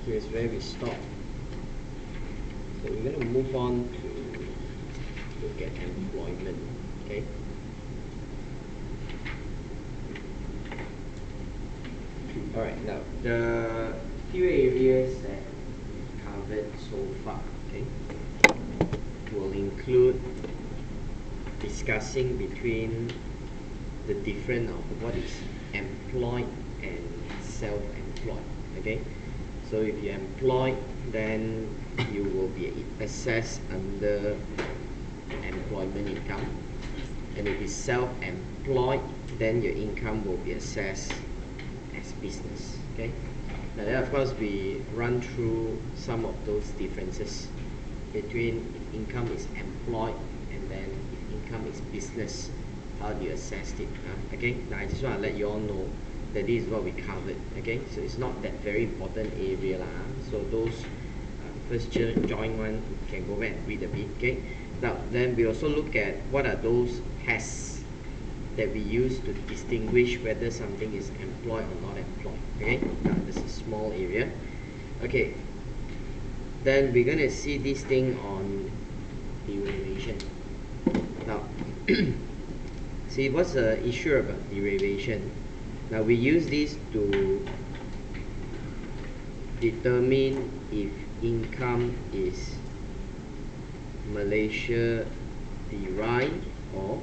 here's where we stop. So we're going to move on to look at employment. Okay. Alright, now the few areas that we've covered so far, okay, will include discussing between the difference of what is employed and self-employed. Okay, so if you're employed, then you will be assessed under employment income, and if it's self-employed, then your income will be assessed as business. Okay, now then of course we run through some of those differences between if income is employed and then if income is business. How do you assess it? Okay, now I just want to let you all know that this is what we covered. Okay, so it's not that very important area lah. So those first join one can go back and read a bit. Okay, now then we also look at what are those tests that we use to distinguish whether something is employed or not employed. Okay, now this is a small area. Okay, then we're going to see this thing on derivation. Now see, what's the issue about derivation? Now we use this to determine if income is Malaysia derived or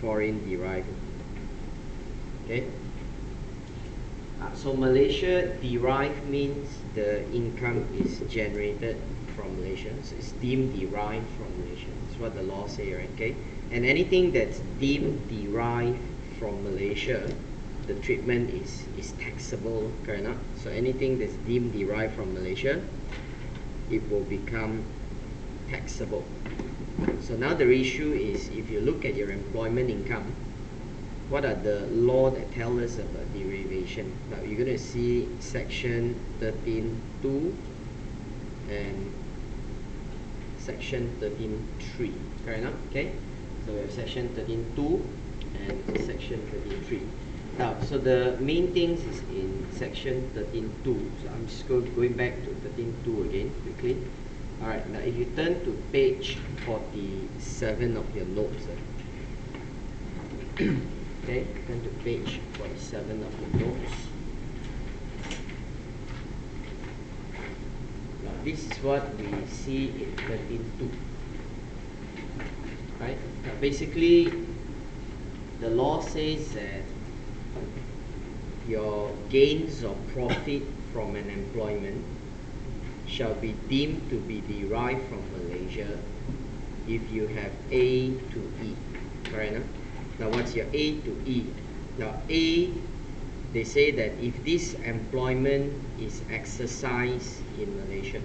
foreign derived. Okay, so Malaysia derived means the income is generated from Malaysia, so it's deemed derived from Malaysia. That's what the law say, right? Okay, and anything that's deemed derived from Malaysia, the treatment is taxable, correct? So anything that's deemed derived from Malaysia, it will become taxable. So now the issue is, if you look at your employment income, what are the law that tell us about derivation? Now you're going to see section 13.2 and section 13.3, correct? Okay, so we have section 13.2 and section 13.3. Now, so the main things is in section 13.2. So I'm just going back to 13.2 again quickly. Alright, now if you turn to page 47 of your notes, okay, turn to page 47 of your notes. Now this is what we see in 13.2. Right? Now basically, the law says that your gains or profit from an employment shall be deemed to be derived from Malaysia if you have A to E. Correct? Now what's your A to E? Now A, they say that if this employment is exercised in Malaysia,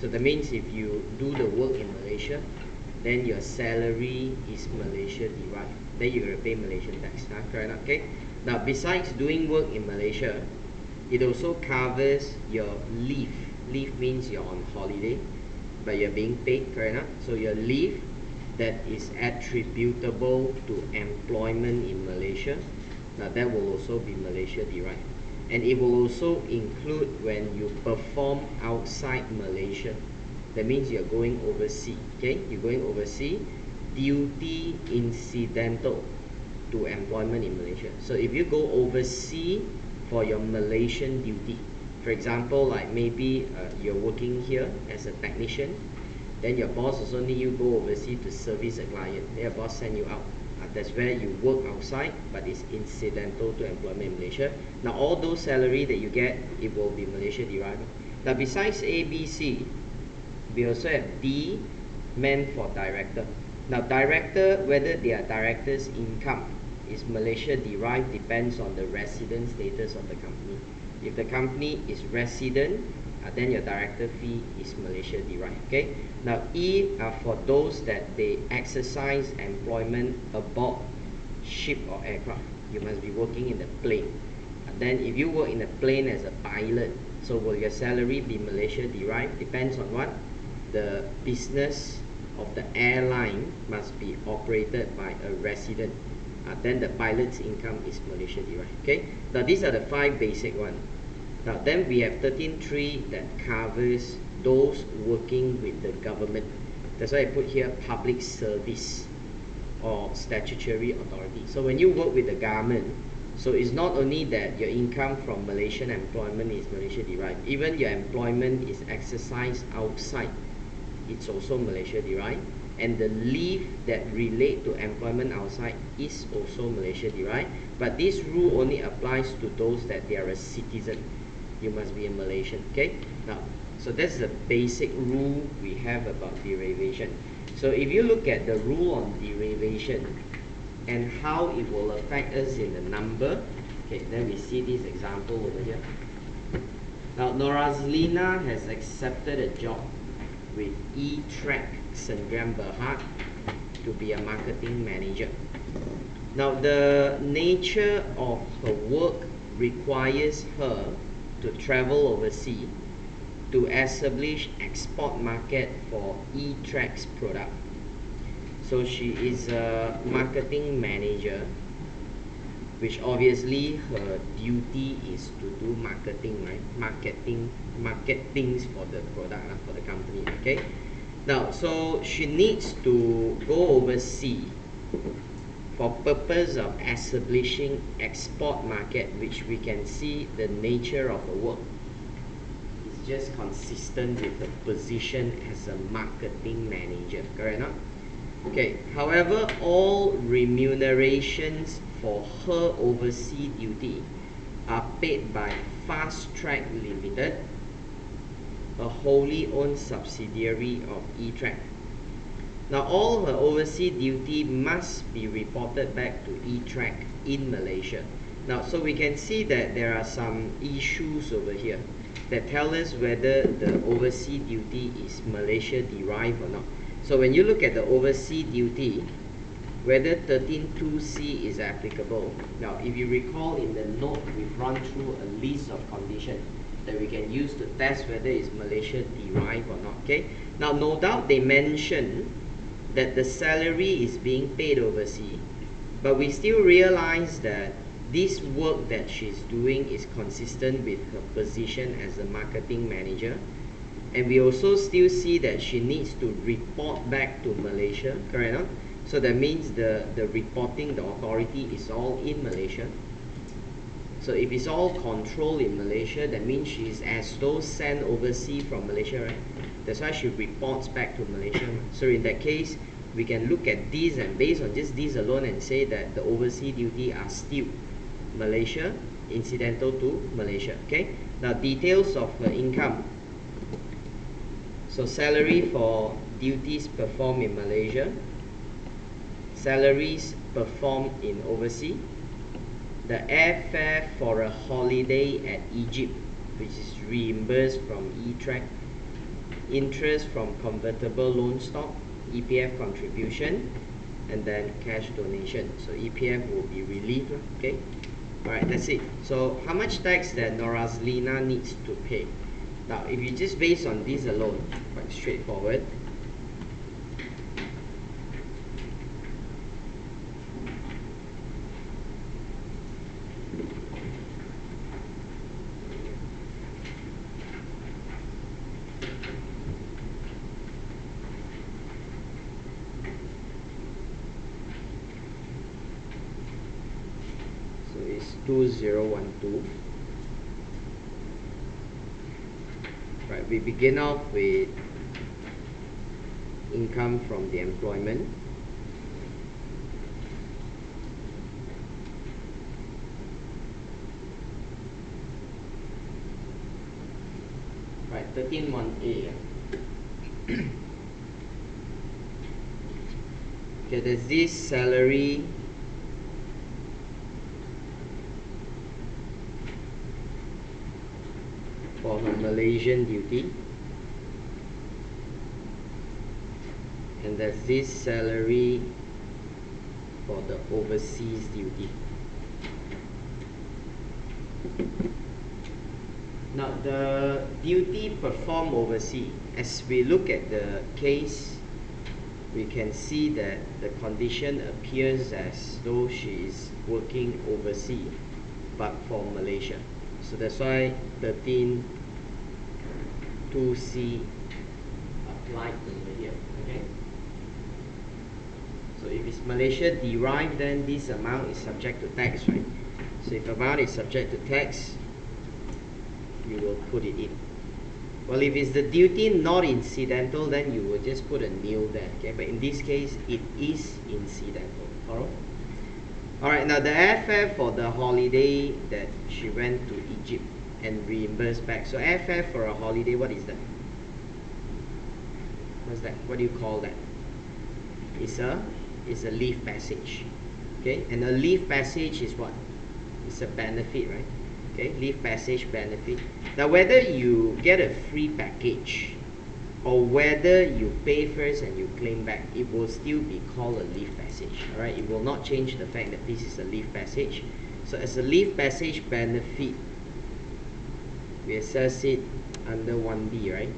so that means if you do the work in Malaysia, then your salary is Malaysia derived. Then you're going to pay Malaysian tax. Correct? Okay. Now besides doing work in Malaysia, it also covers your leave. Leave means you're on holiday, but you're being paid, correct? So your leave that is attributable to employment in Malaysia, now that will also be Malaysia derived. And it will also include when you perform outside Malaysia. That means you're going overseas, okay? You're going overseas, duty incidental to employment in Malaysia. So if you go overseas for your Malaysian duty, for example, like maybe you're working here as a technician, then your boss also need you go overseas to service a client. Then your boss send you out. That's where you work outside, but it's incidental to employment in Malaysia. Now all those salary that you get, it will be Malaysia derived. Now besides A, B, C, we also have D, meant for director. Now director, whether they are director's income is Malaysia derived depends on the resident status of the company. If the company is resident, then your director fee is Malaysia derived. Okay. Now E are for those that they exercise employment aboard ship or aircraft. You must be working in the plane. And then if you work in the plane as a pilot, so will your salary be Malaysia derived? Depends on what? The business of the airline must be operated by a resident. Then the pilot's income is Malaysia derived. Okay. Now these are the 5 basic ones. Now then we have 13.3 that covers those working with the government. That's why I put here public service or statutory authority. So when you work with the government, so it's not only that your income from Malaysian employment is Malaysia derived, even your employment is exercised outside, it's also Malaysia derived, and the leave that relate to employment outside is also Malaysia derived. But this rule only applies to those that they are a citizen. You must be a Malaysian. Okay, now so that's the basic rule we have about derivation. So if you look at the rule on derivation and how it will affect us in the number, okay, then we see this example over here. Now Norazlina has accepted a job with E-Track Sdn Berhad to be a marketing manager. Now the nature of her work requires her to travel overseas to establish export market for E-Track's product. So she is a marketing manager, which obviously her duty is to do marketing, right? Marketings for the product, for the company, okay? Now, so she needs to go overseas for purpose of establishing export market, which we can see the nature of her work is just consistent with her position as a marketing manager, correct or not? Okay, however, all remunerations for her overseas duty are paid by Fast Track Limited, a wholly owned subsidiary of E-Track. Now all her overseas duty must be reported back to E-Track in Malaysia. Now so we can see that there are some issues over here that tell us whether the overseas duty is Malaysia derived or not. So when you look at the overseas duty, whether 13.2c is applicable. Now if you recall in the note, we've run through a list of conditions that we can use to test whether it's Malaysia derived or not. Okay. Now no doubt they mention that the salary is being paid overseas, but we still realize that this work that she's doing is consistent with her position as a marketing manager, and we also still see that she needs to report back to Malaysia, correct or not? So that means the reporting, the authority is all in Malaysia. So if it's all controlled in Malaysia, that means she's as though sent overseas from Malaysia, right? That's why she reports back to Malaysia. So in that case, we can look at these and based on just these alone and say that the overseas duty are still Malaysia, incidental to Malaysia. Okay. Now details of her income. So salary for duties performed in Malaysia, salaries performed in overseas, the airfare for a holiday at Egypt, which is reimbursed from E-Track, interest from convertible loan stock, EPF contribution, and then cash donation. So EPF will be relieved. Okay. Alright, that's it. So how much tax that Norazlina needs to pay? Now if you just based on this alone, quite straightforward. So it's 2012. Right, we begin off with income from the employment. Right, 13.1a. Okay, there's this salary for her Malaysian duty, and there's this salary for the overseas duty. Now the duty performed overseas, as we look at the case, we can see that the condition appears as though she is working overseas but for Malaysia. So that's why 13 2C applied over here. Okay. So if it's Malaysia derived, then this amount is subject to tax, right? So if amount is subject to tax, you will put it in. Well, if it's the duty not incidental, then you will just put a nil there. Okay, but in this case, it is incidental. Alright, now the airfare for the holiday that she went to Egypt and reimbursed back. So airfare for a holiday, what is that? What's that? What do you call that? It's a leave passage. Okay, and a leave passage is what? It's a benefit, right? Okay, leave passage benefit. Now whether you get a free package or whether you pay first and you claim back, it will still be called a leave passage. Alright, it will not change the fact that this is a leave passage. So as a leave passage benefit, we assess it under 1B, right?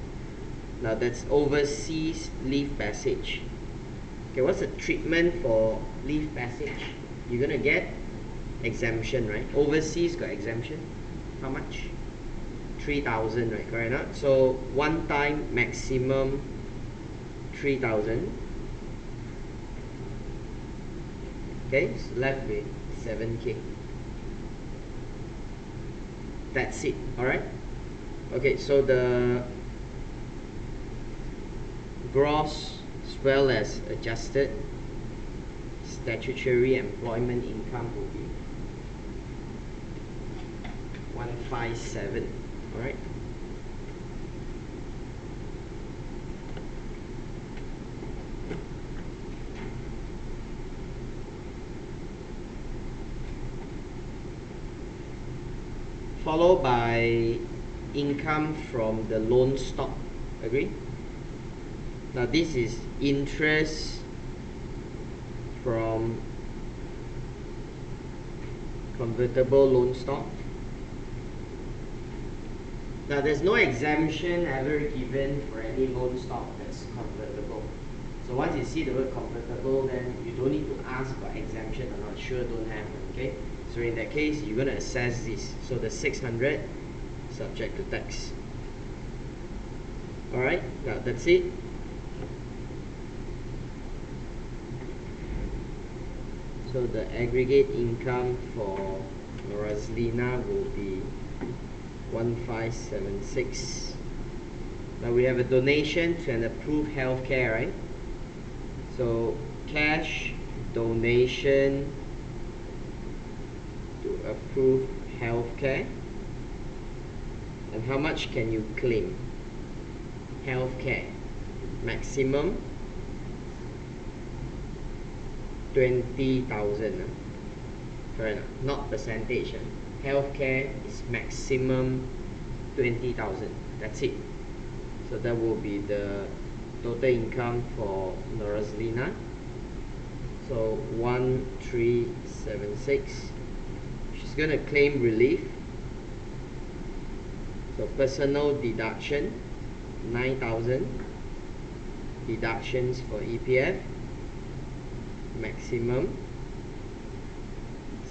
Now that's overseas leave passage. Okay, what's the treatment for leave passage? You're gonna get exemption, right? Overseas got exemption. How much? 3,000, right? Correct or not? So one time maximum 3,000. Okay, so left with 7K. That's it. Alright? Okay, so the gross as well as adjusted statutory employment income will be 157. Alright. Followed by income from the loan stock. Agree? Now this is interest from convertible loan stock. Now there's no exemption ever given for any loan stock that's convertible. So once you see the word convertible, then you don't need to ask about exemption or not. Sure, don't have. Okay. So in that case, you're going to assess this. So the 600 subject to tax. Alright, now that's it. So the aggregate income for Rosalina will be 1576. Now we have a donation to an approved healthcare, right? So cash donation to approved healthcare. And how much can you claim? Healthcare maximum 20,000. Correct? Not percentage. Healthcare is maximum 20,000. That's it. So that will be the total income for Rosalina. So 1376. She's gonna claim relief. So personal deduction 9,000. Deductions for EPF maximum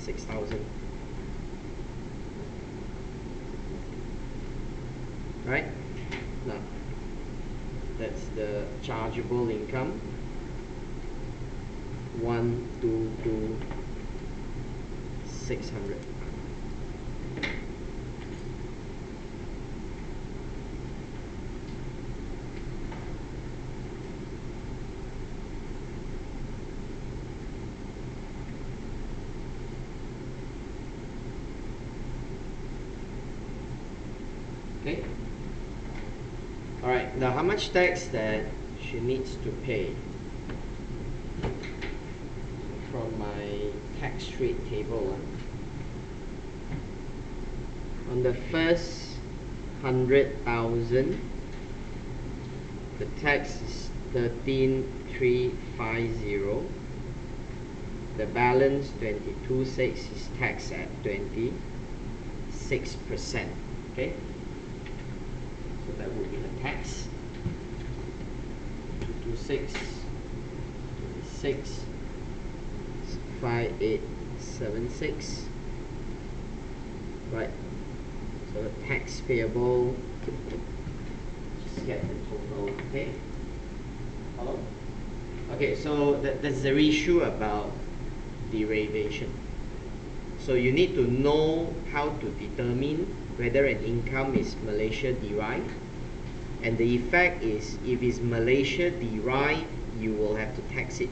6,000. Right? Now that's the chargeable income. 122,600. Okay. Alright, now how much tax that she needs to pay? From my tax rate table. On the first 100,000, the tax is 13,350. The balance 22,600 is taxed at 26%. Okay. So that will be the tax. 226, 26, 5876. Right. So tax payable, just get the total, okay? Follow? Okay, so that's the issue about derivation. So you need to know how to determine whether an income is Malaysia derived, and the effect is if it's Malaysia derived, you will have to tax it.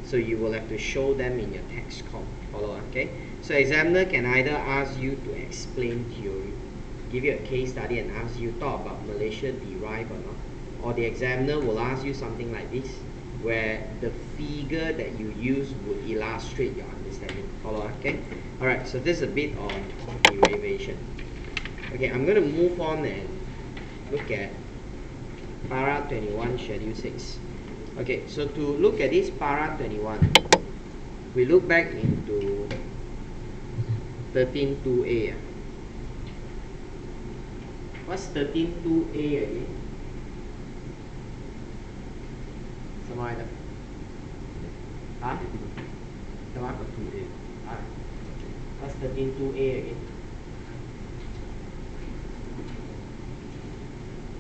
So you will have to show them in your tax com. Follow, okay? So examiner can either ask you to explain theory, give you a case study and ask you talk about Malaysia derived or not, or the examiner will ask you something like this, where the figure that you use would illustrate your understanding. Follow, okay? Alright, so this is a bit on derivation. Okay, I'm going to move on and look at para 21 schedule 6. Okay, so to look at this para 21, we look back into 13.2a. What's 13.2a again? Sama ada? Huh? Sama? 2a. What's 13.2a again?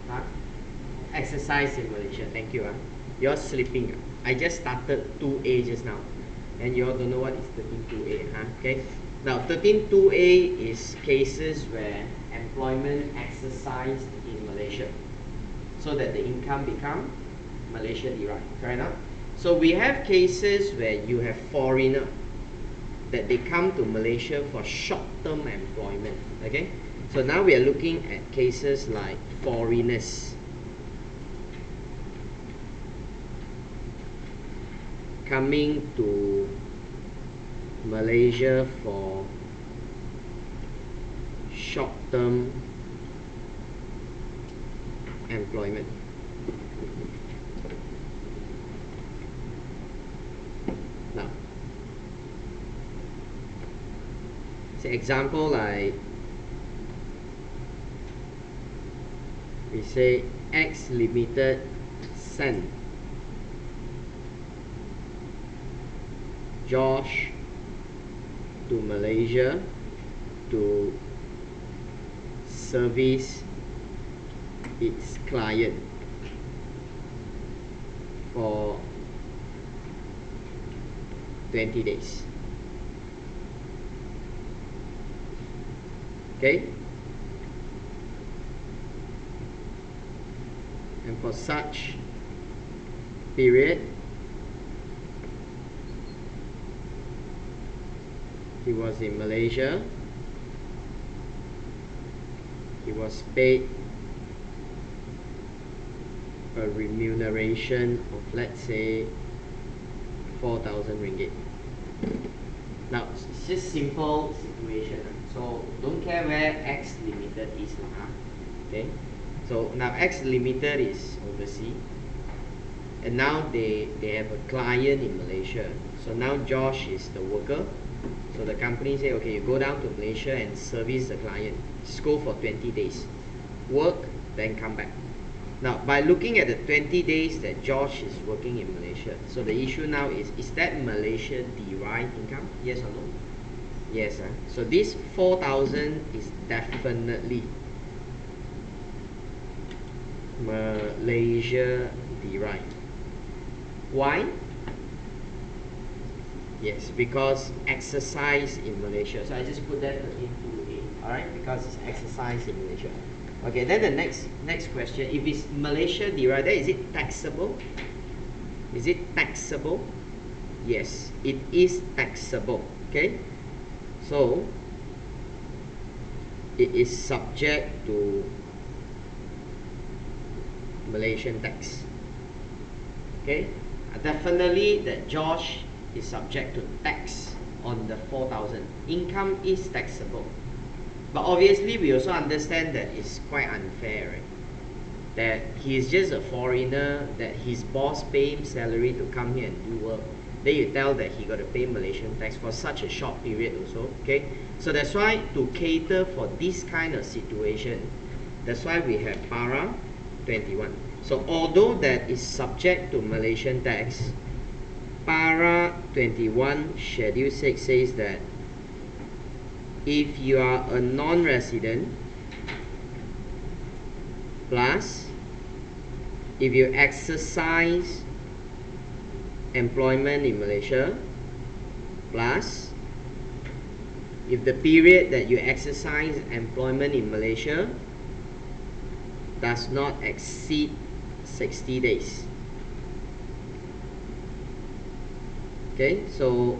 Huh? Exercise in Malaysia. Thank you. You're sleeping. I just started 2a just now, and you all don't know what is 13.2a. Okay. Now 13.2a is cases where employment exercised in Malaysia, so that the income become Malaysia derived. Fair enough. So we have cases where you have foreigner that they come to Malaysia for short-term employment. Okay. So now we are looking at cases like foreigners coming to Malaysia for short-term employment. Now, say example like we say X Limited sent Josh to Malaysia to service its client for 20 days. Okay? And for such period, he was in Malaysia. He was paid a remuneration of, let's say, 4,000 ringgit. Now, it's just simple situation. So don't care where X Limited is. Okay. So now X Limited is overseas, and now they have a client in Malaysia. So now Josh is the worker. So the company say, okay, you go down to Malaysia and service the client. Just go for 20 days. Work, then come back. Now, by looking at the 20 days that Josh is working in Malaysia, so the issue now is that Malaysia derived income? Yes or no? Yes. So this 4,000 is definitely Malaysia derived. Why? Yes, because exercise in Malaysia. So I just put that into A. Alright, because it's exercise in Malaysia. Okay, then the next question, if it's Malaysia derived, then is it taxable? Is it taxable? Yes, it is taxable. Okay, so it is subject to Malaysian tax. Okay, definitely that Josh is subject to tax on the 4,000. Income is taxable. But obviously, we also understand that it's quite unfair, right? That he is just a foreigner, that his boss pay him salary to come here and do work. Then you tell that he got to pay Malaysian tax for such a short period also, okay? So that's why to cater for this kind of situation, that's why we have para 21. So although that is subject to Malaysian tax, para 21 schedule 6 says that if you are a non-resident plus if you exercise employment in Malaysia plus if the period that you exercise employment in Malaysia does not exceed 60 days. Okay, so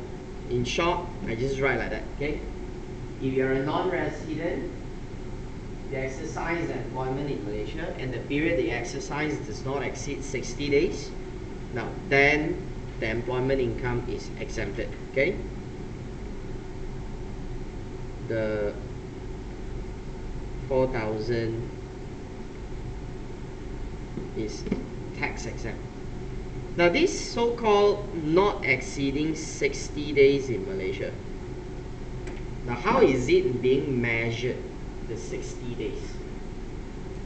in short, I just write like that. Okay, if you're a non-resident, you exercise employment in Malaysia and the period that you exercise does not exceed 60 days, now then the employment income is exempted. Okay, the 4,000 is tax exempt. Now this so-called not exceeding 60 days in Malaysia, now how is it being measured, the 60 days?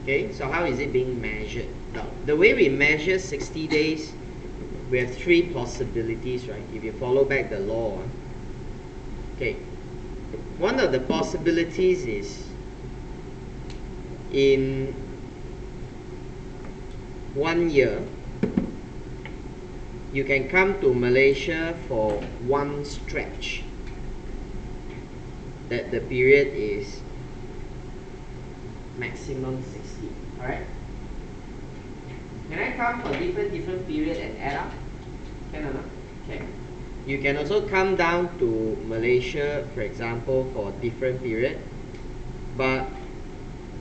Okay, so how is it being measured? Now the way we measure 60 days, we have three possibilities, right? If you follow back the law. Okay, one of the possibilities is in 1 year you can come to Malaysia for one stretch that the period is maximum 60. Alright? Can I come for different period and add up? Can or not? Okay. You can also come down to Malaysia, for example, for different period, but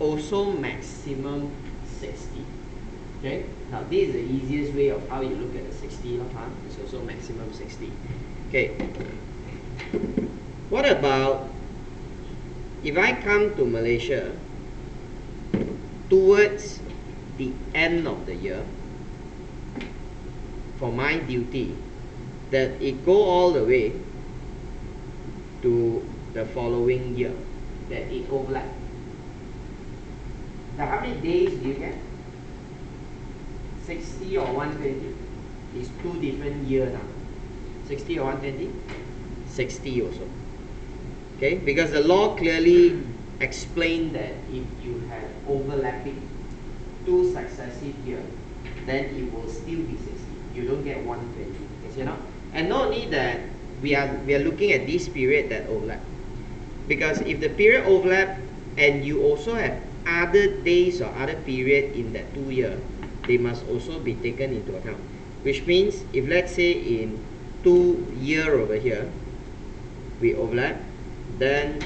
also maximum 60. Okay, now this is the easiest way of how you look at the 60. It's also maximum 60. Okay, what about if I come to Malaysia towards the end of the year for my duty, that it go all the way to the following year, that it overlap. Now how many days do you get? 60 or 120? It's two different years now. 60 or 120? 60 also. Okay, because the law clearly explained that if you have overlapping two successive years, then it will still be 60. You don't get 120. Yes, you know? And not only that, we are looking at this period that overlap. Because if the period overlap and you also have other days or other period in that 2 year, they must also be taken into account. Which means if let's say in 2 year over here we overlap, then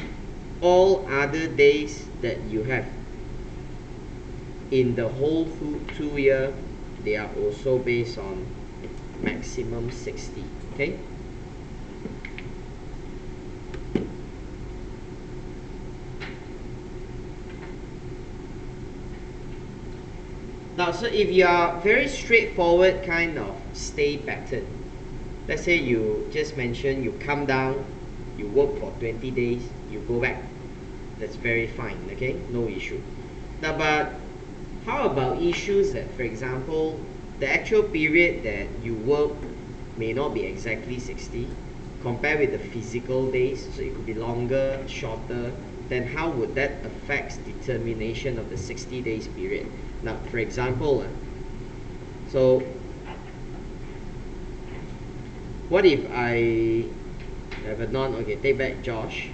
all other days that you have in the whole 2 year, they are also based on maximum 60. Okay, now so if you are very straightforward kind of stay pattern, let's say you just mentioned you come down, you work for 20 days, you go back, that's very fine. Okay, no issue. Now but how about issues that, for example, the actual period that you work may not be exactly 60 compared with the physical days, so it could be longer, shorter, then how would that affect determination of the 60 days period? Now for example, so what if I have a okay, take back Josh.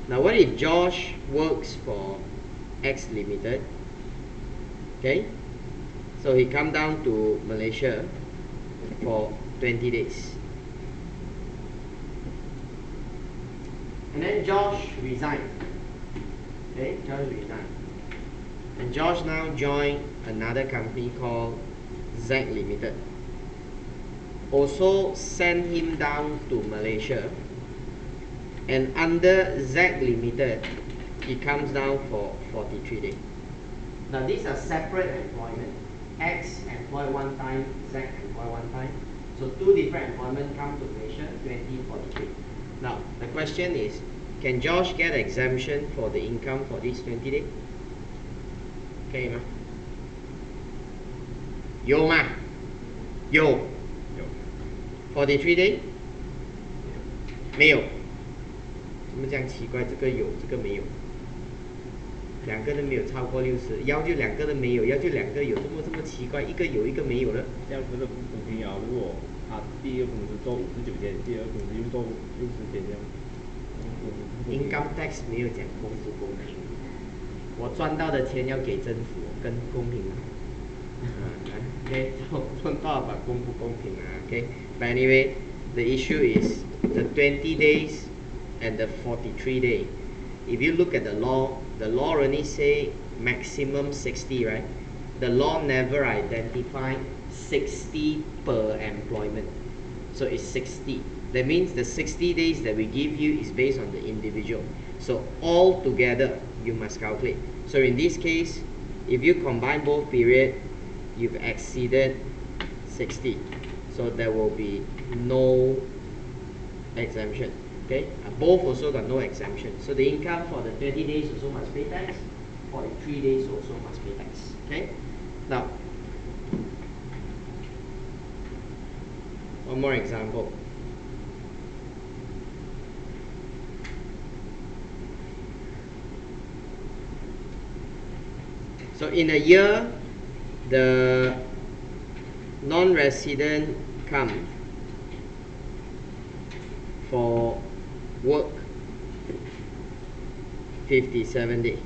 Now what if Josh works for X Limited? Okay, so he come down to Malaysia for 20 days. And then Josh resigned. Okay, Josh resigned. And Josh now joined another company called Z Limited. Also send him down to Malaysia. And under Z Limited, he comes down for 43 days. Now these are separate employment. X employ one time, Z employ one time. So two different employment come to Malaysia, 43. Now the question is, can Josh get exemption for the income for this 20 days? 可以吗？有吗？有。43 day 没有。怎么这样奇怪？这个有，这个没有。两个都没有超过60，要就两个都没有，要就两个有，这么奇怪，一个有一个没有了。这样不是不公平啊！如果他第一个公司做59天，第二个公司又做60天这样。Income tax 没有讲公不公平，我赚到的钱要给政府，更公平吗？OK， don't talk about 公不公平啊 OK，but anyway, the issue is the 20 days and the 43 day. If you look at the law only say maximum 60, right? The law never identify 60 per employment. So it's 60. That means the 60 days that we give you is based on the individual. So all together, you must calculate. So in this case, if you combine both periods, you've exceeded 60. So there will be no exemption. Okay? Both also got no exemption. So the income for the 30 days also must pay tax. 43 days also must pay tax. Okay? Now, one more example. So in a year, the non-resident come for work 57 days.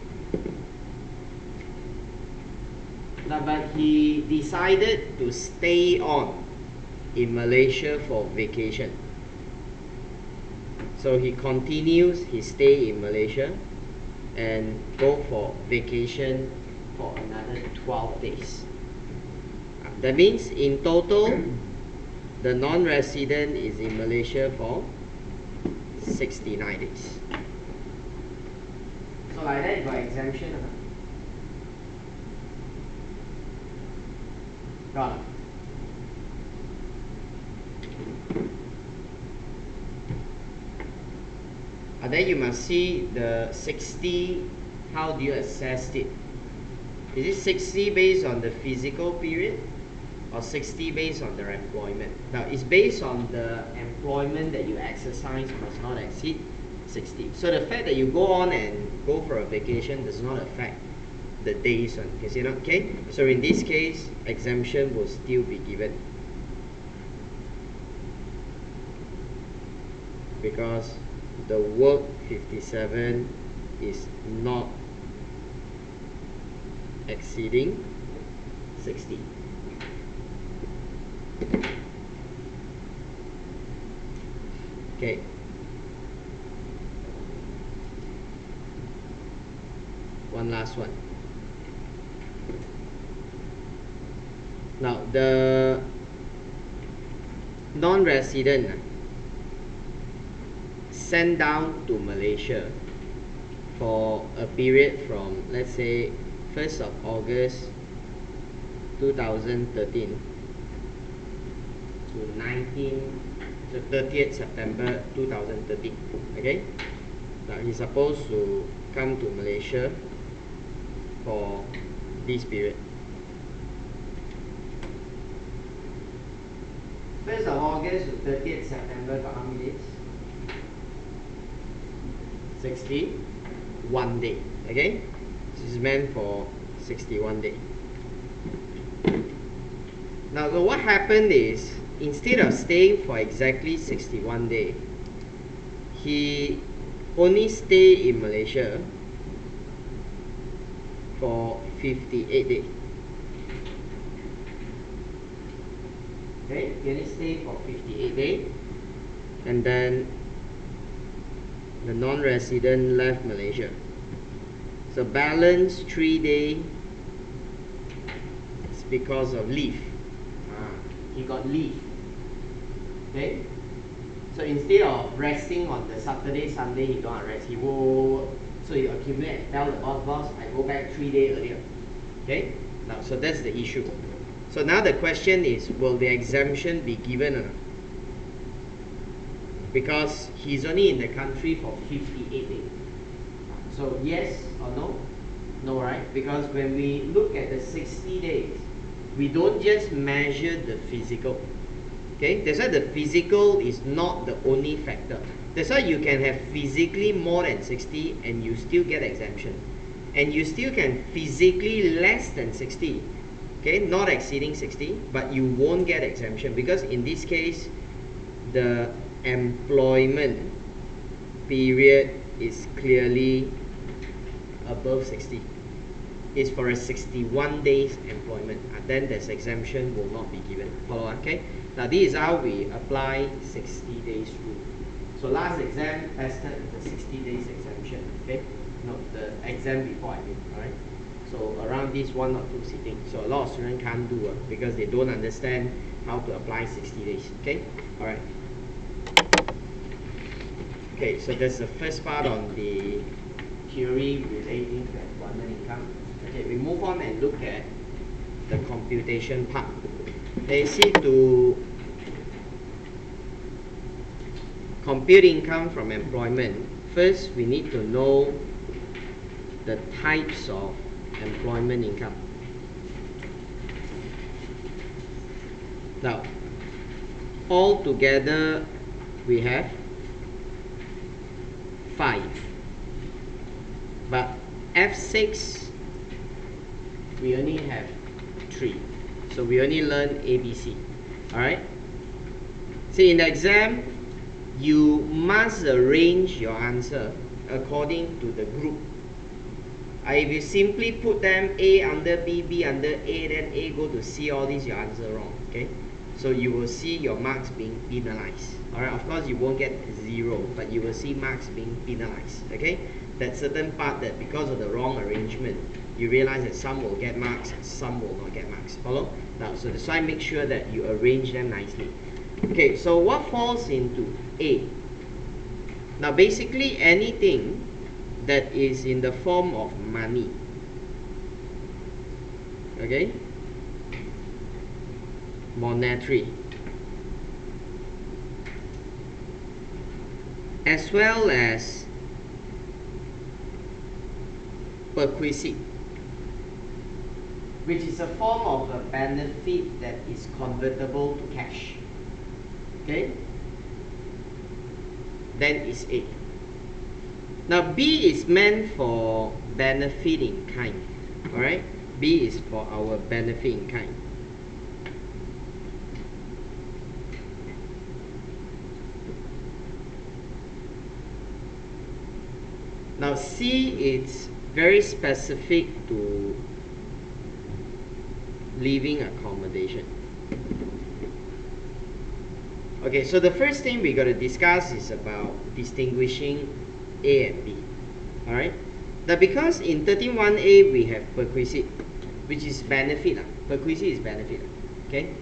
Now, but he decided to stay on in Malaysia for vacation. So he continues his stay in Malaysia and go for vacation for another 12 days. That means in total, the non-resident is in Malaysia for 69 days. So like that, you got exemption. Got it. And then you must see the 60, how do you assess it? Is it 60 based on the physical period or 60 based on their employment? Now, it's based on the employment that you exercise must not exceed 60. So the fact that you go on and go for a vacation does not affect the days on. You see, okay? So in this case, exemption will still be given. Because the work 57 is not exceeding 60. Okay. One last one. Now the non-resident sent down to Malaysia for a period from, let's say, 1st of August 2013 to 30th September 2013. Okay? Now he's supposed to come to Malaysia for this period. 1st of August to 30th September, got how many days? 61 days. Okay? This is meant for 61 days. Now, so what happened is, instead of staying for exactly 61 days, he only stayed in Malaysia for 58 days. Okay, he only stayed for 58 days, and then the non-resident left Malaysia. So balance 3 days is because of leave. He got leave. Okay? So instead of resting on the Saturday, Sunday, he don't rest. He will, so he accumulate and tell the boss, I go back 3 days earlier. Okay? Now, so that's the issue. So now the question is, will the exemption be given or not? Because he's only in the country for 58 days. So yes or no? No, right? Because when we look at the 60 days, we don't just measure the physical. Okay? That's why the physical is not the only factor. That's why you can have physically more than 60 and you still get exemption. and you still can physically less than 60, okay, not exceeding 60, but you won't get exemption because in this case the employment period is clearly above 60. It's for a 61 days employment, then this exemption will not be given. Follow, okay? Now this is how we apply 60 days rule. So last exam tested the 60 days exemption, okay? No, the exam before, I mean, alright? So around this 1 or 2 sitting. So a lot of students can't do it because they don't understand how to apply 60 days, okay? Alright. Okay, so that's the first part on the theory relating to employment income. Okay, we move on and look at the computation part. They see to compute income from employment, first we need to know the types of employment income. Now, all together we have 5, but F6 we only have 3, so we only learn ABC. Alright, see in the exam you must arrange your answer according to the group. If you simply put them A under B, B under A, then A go to C, all this your answer wrong, okay? So you will see your marks being penalized. Alright, of course you won't get 0, but you will see marks being penalized, okay? That certain part that because of the wrong arrangement, you realize that some will get marks, some will not get marks. Follow? Now, so that's why make sure that you arrange them nicely. Okay, so what falls into A? Now basically anything that is in the form of money, okay, monetary, as well as perquisite, which is a form of a benefit that is convertible to cash, okay, then is A. Now B is meant for benefit in kind. Alright, B is for our benefit in kind. Now C is very specific to living accommodation. Okay, so the first thing we got to discuss is about distinguishing A and B. Alright, now because in 13.1a we have perquisite, which is benefit. Perquisite is benefit. Okay,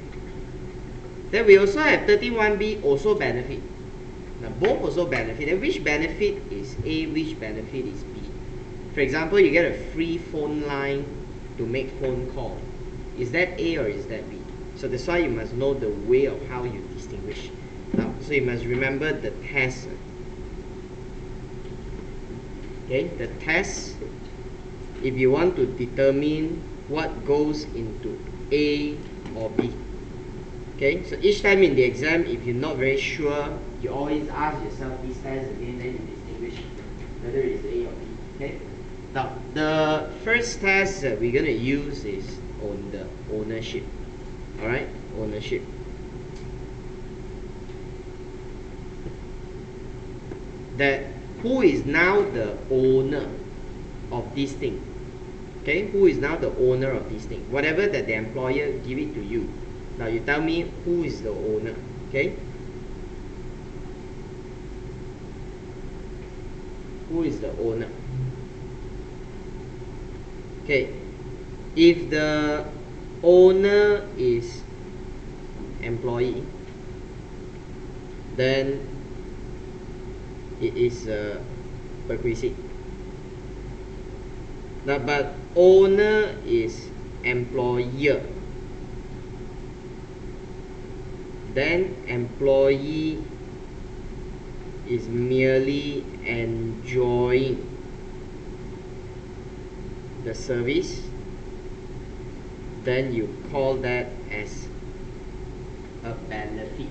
then we also have 13.1b, also benefit. Now both also benefit. And which benefit is A, which benefit is B? For example, you get a free phone line to make phone call. Is that A or is that B? So that's why you must know the way of how you distinguish. Now, so you must remember the test. Okay, the test, if you want to determine what goes into A or B. Okay, so each time in the exam, if you're not very sure, you always ask yourself this test again, then you distinguish whether it's A or B. Okay, now the first test that we're going to use is on the ownership. Alright, ownership. That who is now the owner of this thing? Okay, who is now the owner of this thing? Whatever that the employer give it to you. Now you tell me who is the owner. Okay, who is the owner? Okay, if the owner is employee, then it is perquisite. Now, but owner is employer, then employee is merely enjoying the service, then you call that as a benefit.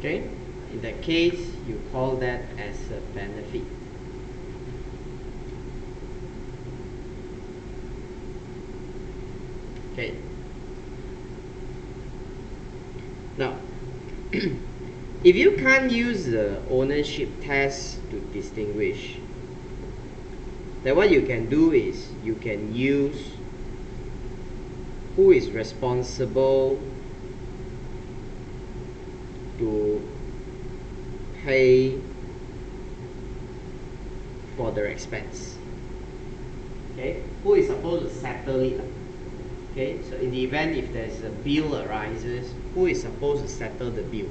Okay, in that case you call that as a benefit. Okay, now if you can't use the ownership test to distinguish, then what you can do is you can use who is responsible to pay for their expense. Okay, who is supposed to settle it? Okay, so in the event if there's a bill arises, who is supposed to settle the bill?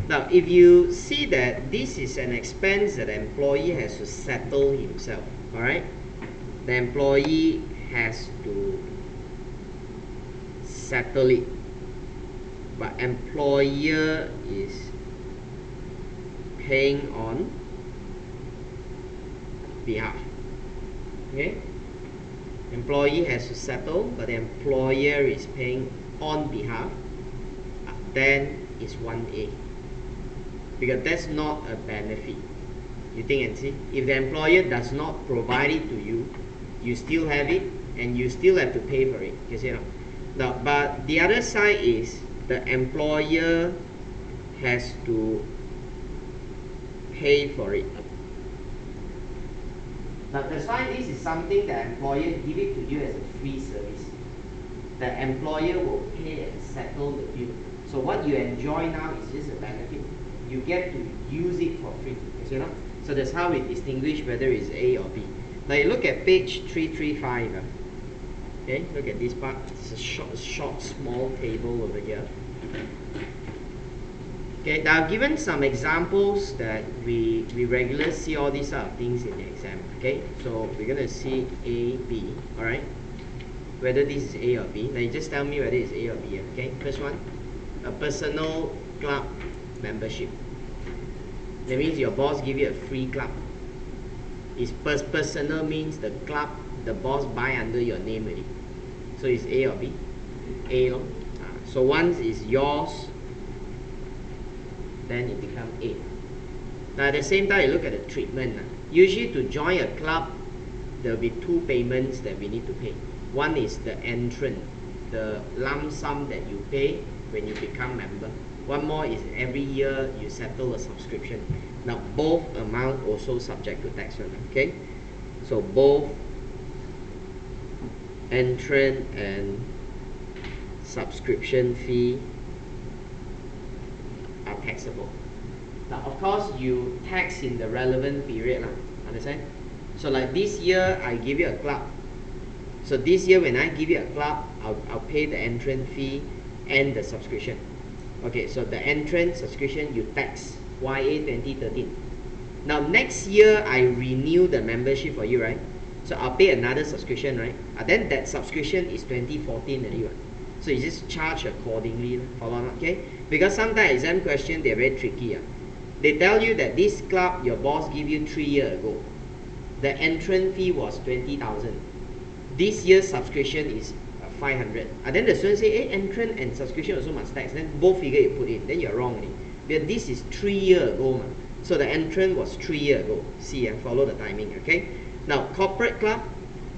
Now, if you see that this is an expense that the employee has to settle himself, all right, the employee has to settle it, but employer is paying on behalf. Okay, employee has to settle, but the employer is paying on behalf, then it's 1A, because that's not a benefit. You think and see, if the employer does not provide it to you, you still have it and you still have to pay for it. You see, now, but the other side is the employer has to pay for it. Now, that's why this is something the employer give it to you as a free service. The employer will pay and settle the bill. So what you enjoy now is just a benefit. You get to use it for free. You know? So that's how we distinguish whether it's A or B. Now you look at page 335. Okay, look at this part. It's a short, small table over here. Okay, now given some examples that we regularly see all these sort of things in the exam. Okay, so we're going to see A, B, alright? Whether this is A or B. Now you just tell me whether it's A or B. Okay, first one, a personal club membership. That means your boss give you a free club. It's personal means the club, the boss buy under your name already. So it's A or B? A. So once is yours, then it becomes A. Now at the same time, you look at the treatment. Usually to join a club, there will be two payments that we need to pay. One is the entrance, the lump sum that you pay when you become member. One more is every year you settle a subscription. Now both amount also subject to tax. Okay, so both entrance and subscription fee are taxable. Now of course you tax in the relevant period, understand? So like this year I give you a club. So this year when I give you a club, I'll pay the entrance fee and the subscription. Okay, so the entrance subscription you tax YA 2013. Now next year I renew the membership for you, right? So I'll pay another subscription, right? Then that subscription is 2014 already, right? So you just charge accordingly, follow on, okay? Because sometimes exam question they're very tricky. They tell you that this club your boss give you 3 years ago. The entrance fee was 20,000. This year's subscription is 500. Then the student say, hey, entrance and subscription also must tax. Then both figure you put in, then you're wrong already. Because this is 3 years ago, man. So the entrance was 3 years ago. See, follow the timing, okay? Now, corporate club.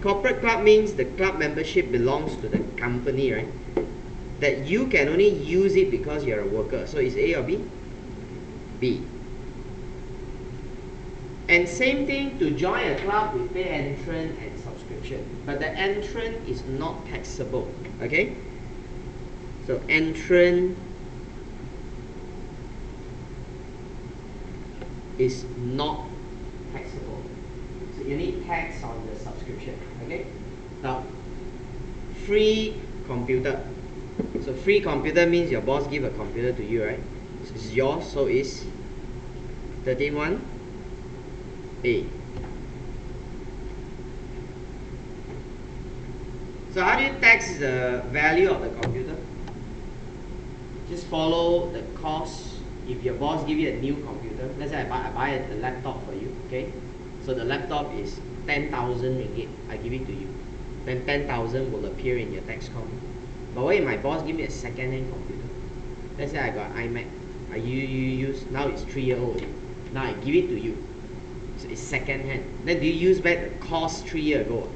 Corporate club means the club membership belongs to the company, right? That you can only use it because you're a worker. So is A or B? B. And same thing, to join a club, we pay entrance and subscription. But the entrance is not taxable, okay? So entrance is not taxable. So you need tax on the subscription, okay? Now, free computer. So free computer means your boss give a computer to you, right? So it's yours, so it's 31A. So how do you tax the value of the computer? Just follow the cost. If your boss give you a new computer, let's say I buy a laptop for you, okay? So the laptop is 10,000 ringgit, I give it to you. Then 10,000 will appear in your tax column. But what if my boss give me a second-hand computer? Let's say I got iMac, You use, now it's 3-year-old. Now I give it to you. So it's second hand. Then do you use back the cost 3 years ago?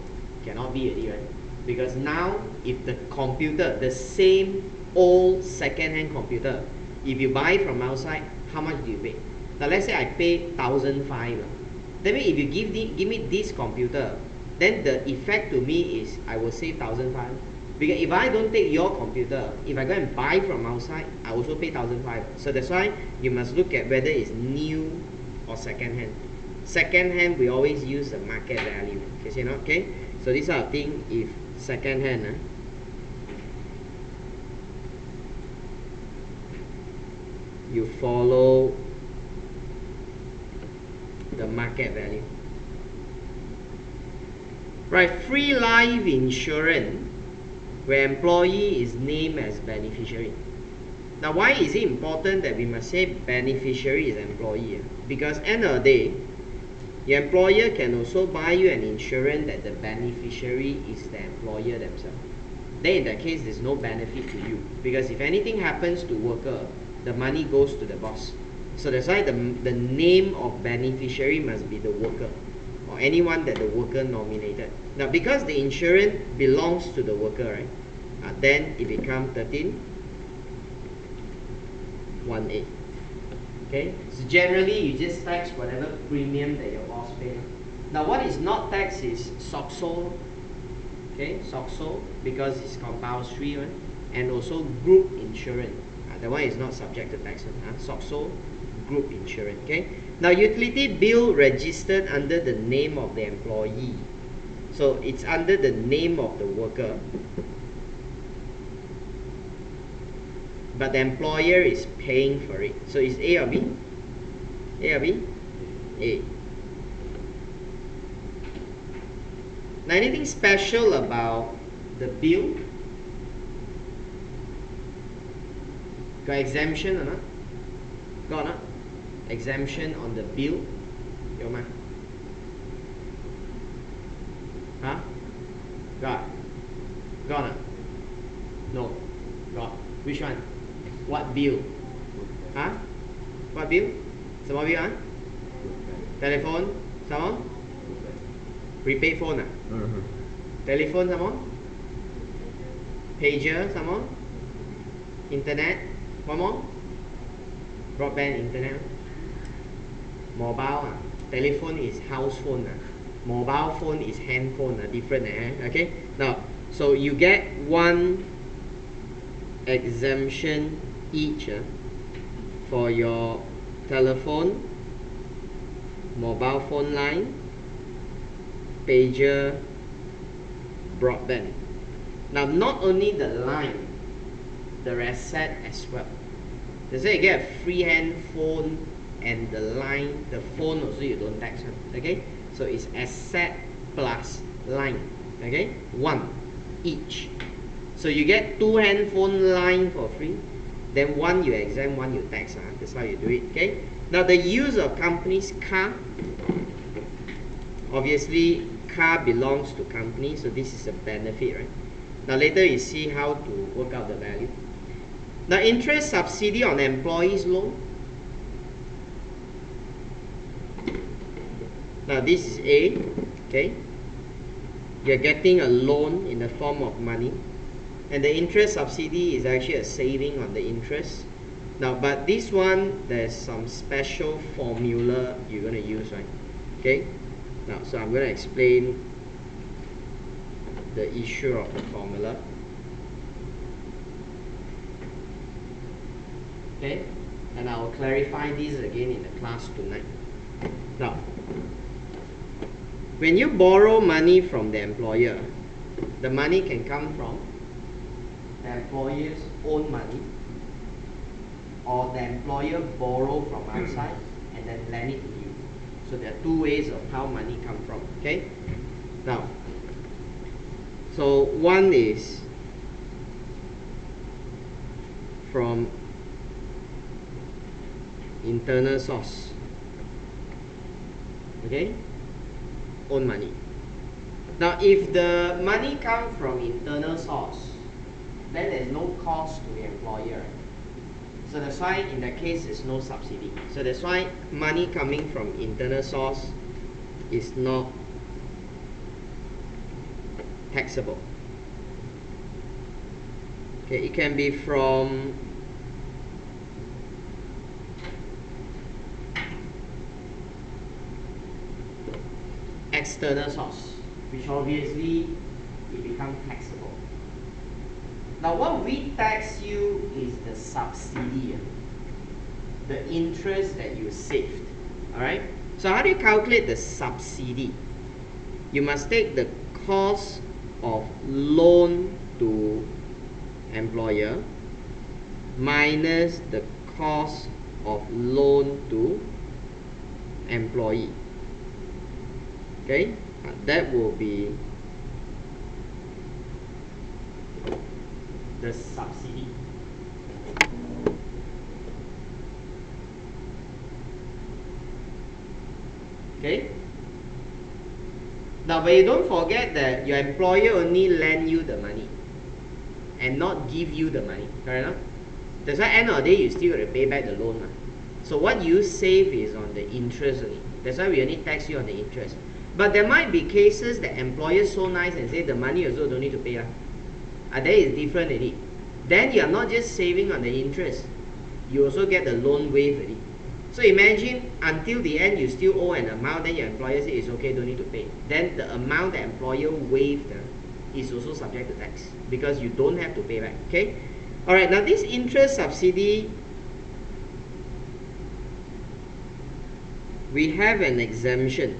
Cannot be already, right? Because now if the computer, the same old second hand computer, if you buy from outside, how much do you pay? Now let's say I pay 1,500. That means if you give me this computer, then the effect to me is I will save 1,500. Because if I don't take your computer, if I go and buy from outside, I also pay 1,500. So that's why you must look at whether it's new or second hand. Second hand, we always use the market value. Okay, you know, okay? So these are things if second hand. You follow the market value. Right, free life insurance where employee is named as beneficiary. Now why is it important that we must say beneficiary is employee? Because end of the day, your employer can also buy you an insurance that the beneficiary is the employer themselves. Then in that case, there's no benefit to you. Because if anything happens to worker, the money goes to the boss. So that's why the name of beneficiary must be the worker or anyone that the worker nominated. Now because the insurance belongs to the worker, right? Then it becomes 13(1)(a). Okay, so generally you just tax whatever premium that your boss pays. Now what is not taxed is SOXO, okay, SOXO, because it's compulsory, right? And also group insurance. That one is not subject to tax. SOXO, group insurance. Okay. Now utility bill registered under the name of the employee. So it's under the name of the worker. But the employer is paying for it. So it's A or B? A or B? A. Now anything special about the bill? Got exemption or not? Got or not? Exemption on the bill? Có mà? Huh? Got? Got or not? No. Got. Which one? What bill? Huh? What bill? 什麼 bill 啊? Telephone? 什麼? Prepaid phone 啊? Telephone 什麼? Pager 什麼? Internet? What more? Broadband internet? Mobile? Telephone is house phone. Mobile phone is handphone. Different. Okay? Now, so you get one exemption each for your telephone, mobile phone line, pager, broadband. Now not only the line, the asset as well. That's why you get a freehand phone and the line, the phone also you don't tax. Okay? So it's asset plus line. Okay? One each. So you get two handphone line for free, then one you exempt, one you tax. That's how you do it. Okay? Now the use of company's car, obviously car belongs to company, so this is a benefit, right? Now later you see how to work out the value. Now interest subsidy on employees loan. Now this is A. Okay? You're getting a loan in the form of money. And the interest subsidy is actually a saving on the interest. Now, but this one, there's some special formula you're going to use, right? Okay? Now, so I'm going to explain the issue of the formula. Okay? And I'll clarify this again in the class tonight. Now, when you borrow money from the employer, the money can come from the employer's own money, or the employer borrow from outside and then lend it to you. So there are two ways of how money come from. Okay? Now, so one is from internal source. Okay? Own money. Now, if the money comes from internal source, then there's no cost to the employer. So that's why in that case there's no subsidy. So that's why money coming from internal source is not taxable. Okay, it can be from external source, which obviously it becomes taxable. Now what we tax you is the subsidy, the interest that you saved. Alright? So how do you calculate the subsidy? You must take the cost of loan to employer minus the cost of loan to employee. Okay? That will be the subsidy. Okay? Now, but you don't forget that your employer only lend you the money and not give you the money. Correct enough? That's why end of the day you still got to pay back the loan. So what you save is on the interest only. That's why we only tax you on the interest. But there might be cases that employers so nice and say the money also don't need to pay. That is different already. Then you are not just saving on the interest, you also get the loan waived already. So imagine until the end you still owe an amount, then your employer says it's okay, don't need to pay. Then the amount the employer waived is also subject to tax because you don't have to pay back. Okay? Alright, now this interest subsidy, we have an exemption.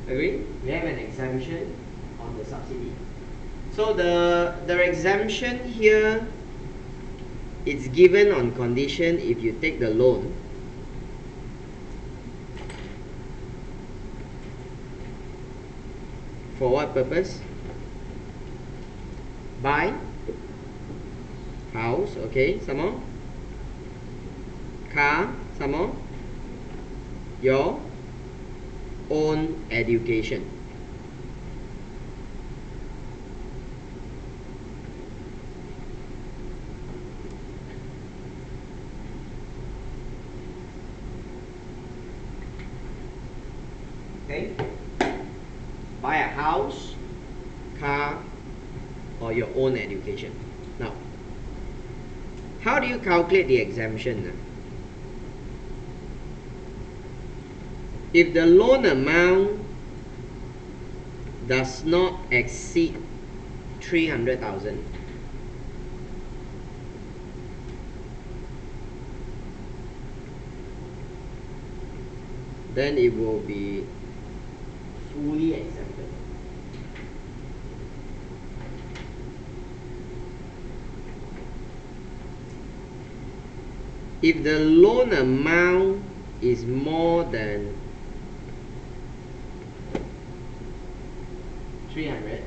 Agree? We have an exemption on the subsidy. So the exemption here, it's given on condition if you take the loan for what purpose? Buy house, okay, some more. Car, some more. Your own education. Okay? Buy a house, car, or your own education. Now, how do you calculate the exemption? If the loan amount does not exceed 300,000, then it will be fully exempted. If the loan amount is more than 300,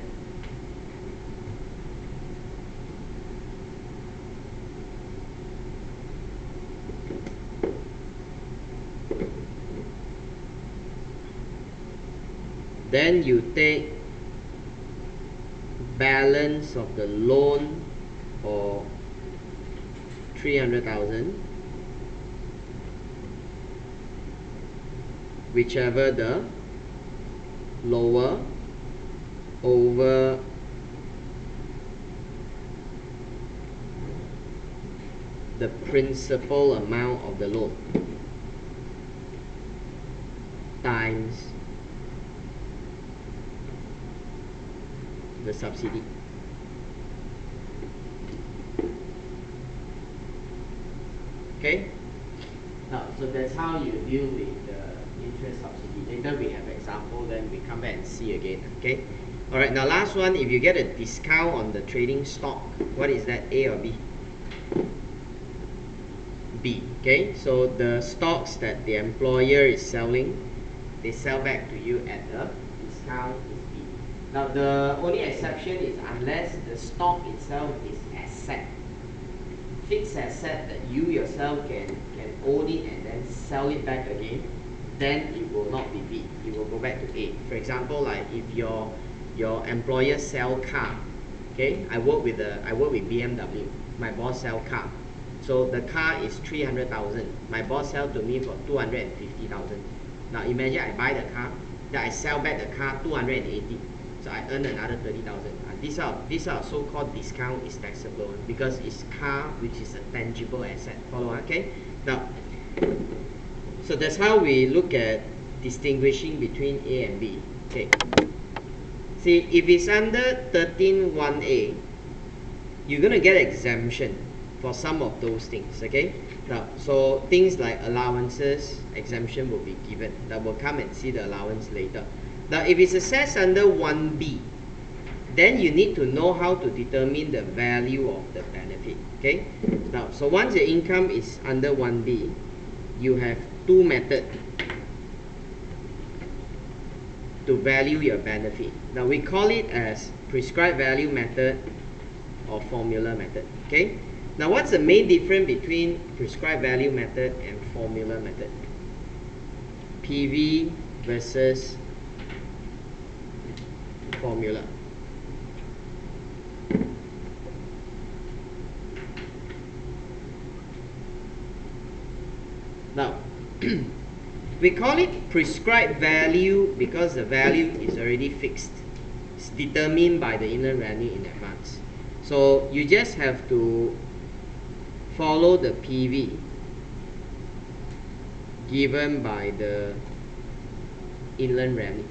then you take balance of the loan or 300,000, whichever the lower, over the principal amount of the loan times the subsidy. Okay? Now, so that's how you deal with the interest subsidy. Later we have example, then we come back and see again. Okay? Alright, now last one, if you get a discount on the trading stock, what is that, A or B? B. Okay? So the stocks that the employer is selling, they sell back to you at the discount is B. Now the only exception is unless the stock itself is asset, fixed asset that you yourself can own it and then sell it back again, then it will not be B. It will go back to A. For example, like if your employer sell car, okay? I work with BMW. My boss sell car. So the car is 300,000. My boss sell to me for 250,000. Now imagine I buy the car, then I sell back the car 280. So I earn another 30,000. These are so-called discount is taxable because it's car which is a tangible asset. Follow, okay? Now, so that's how we look at distinguishing between A and B. Okay. See, if it's under 13(1)(a), you're gonna get exemption for some of those things. Okay. Now, so things like allowances, exemption will be given. That will come and see the allowance later. Now, if it's assessed under 1B, then you need to know how to determine the value of the benefit. Okay. Now, so once your income is under 1B, you have two methods to value your benefit. Now, we call it as prescribed value method or formula method. Okay. Now, what's the main difference between prescribed value method and formula method? PV versus formula. Now, we call it prescribed value because the value is already fixed. It's determined by the inland revenue in advance. So you just have to follow the PV given by the inland revenue.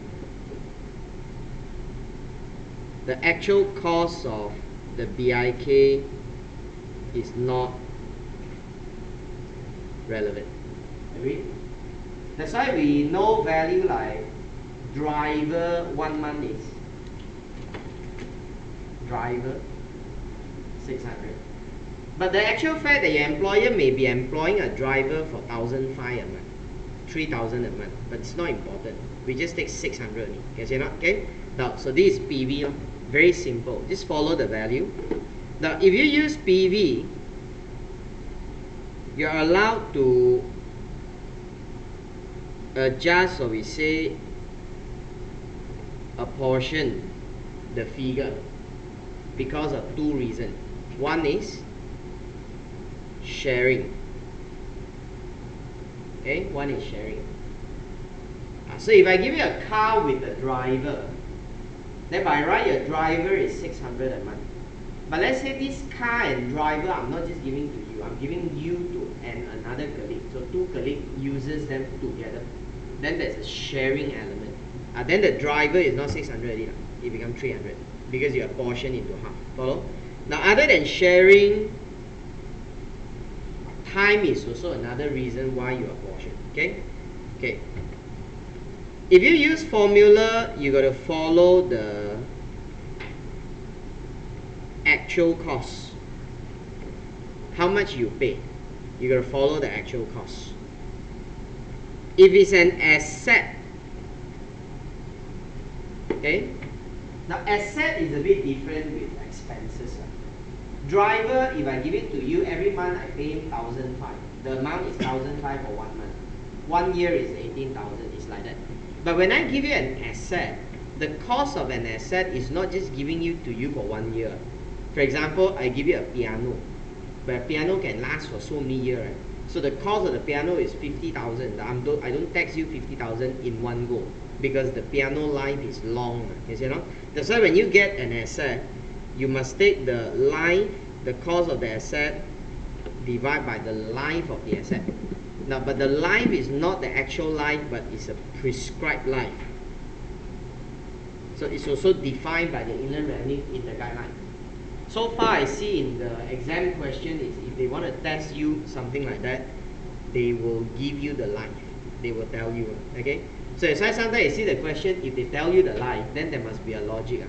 The actual cost of the BIK is not relevant. Agree? That's why we know value like driver 1 month is driver 600. But the actual fact that your employer may be employing a driver for 1,500 a month, 3,000 a month, but it's not important. We just take 600 only. Can you not? Okay? Now, so this is PV. Very simple. Just follow the value. Now, if you use PV, you're allowed to adjust, or we say apportion the figure because of two reasons. One is sharing. Okay, one is sharing. So if I give you a car with a driver, then by right your driver is 600 a month. But let's say this car and driver I'm not just giving to you, I'm giving you to another colleague. So two colleagues uses them together. Then there's a sharing element. Then the driver is not 600 anymore. It becomes 300 because you apportion into half. Follow? Now, other than sharing, time is also another reason why you apportion. Okay? Okay. If you use formula, you got to follow the actual cost. How much you pay? You got to follow the actual cost. If it's an asset, okay? Now, asset is a bit different with expenses. Driver, if I give it to you, every month I pay him 1,500. The amount is 1,500 for 1 month. 1 year is 18,000. It's like that. But when I give you an asset, the cost of an asset is not just giving you to you for 1 year. For example, I give you a piano, but a piano can last for so many years. Right? So the cost of the piano is 50,000. I don't tax you 50,000 in one go because the piano life is long. You know? That's why when you get an asset, you must take the life, the cost of the asset, divide by the life of the asset. Now, but the life is not the actual life, but it's a prescribed life. So it's also defined by the inland revenue in the guideline. So far, I see in the exam question is if they want to test you something like that, they will give you the life. They will tell you. Okay. So as I sometimes I see the question, if they tell you the life, then there must be a logic.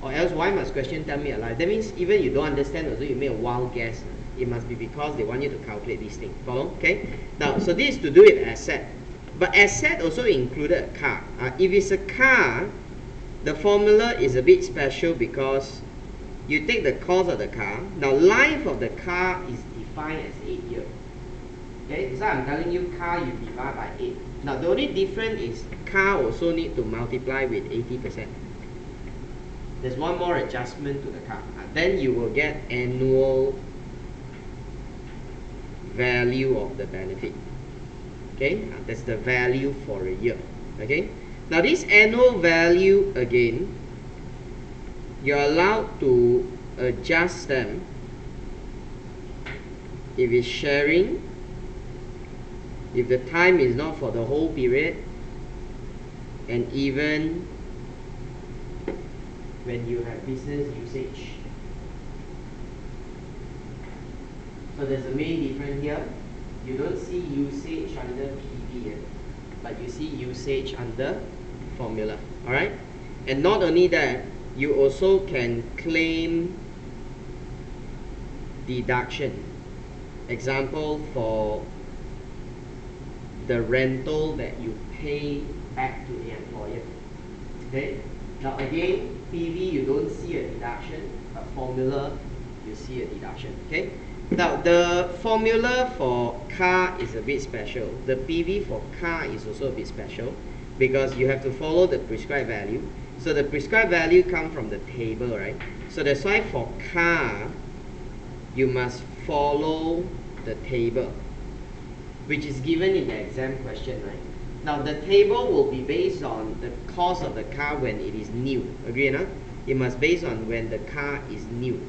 Or else, why must question tell me a life? That means even you don't understand, also you make a wild guess. It must be because they want you to calculate this thing. Follow? Okay? Now, so this is to do with asset. But asset also included a car. If it's a car, the formula is a bit special because you take the cost of the car. Now, life of the car is defined as 8 years. Okay? So I'm telling you car, you divide by 8. Now, the only difference is car also need to multiply with 80%. There's one more adjustment to the car. Then you will get annual value of the benefit. Okay, that's the value for a year. Okay, now this annual value again, you're allowed to adjust them if it's sharing, if the time is not for the whole period, and even when you have business usage. So there's a main difference here. You don't see usage under PV, but you see usage under formula. Alright? And not only that, you also can claim deduction. Example, for the rental that you pay back to the employer. Okay? Now again, PV you don't see a deduction, but formula you see a deduction. Okay? Now the formula for car is a bit special. The PV for car is also a bit special because you have to follow the prescribed value. So the prescribed value comes from the table, right? So that's why for car you must follow the table, which is given in the exam question, right? Now the table will be based on the cost of the car when it is new. Agree or not? It must based on when the car is new.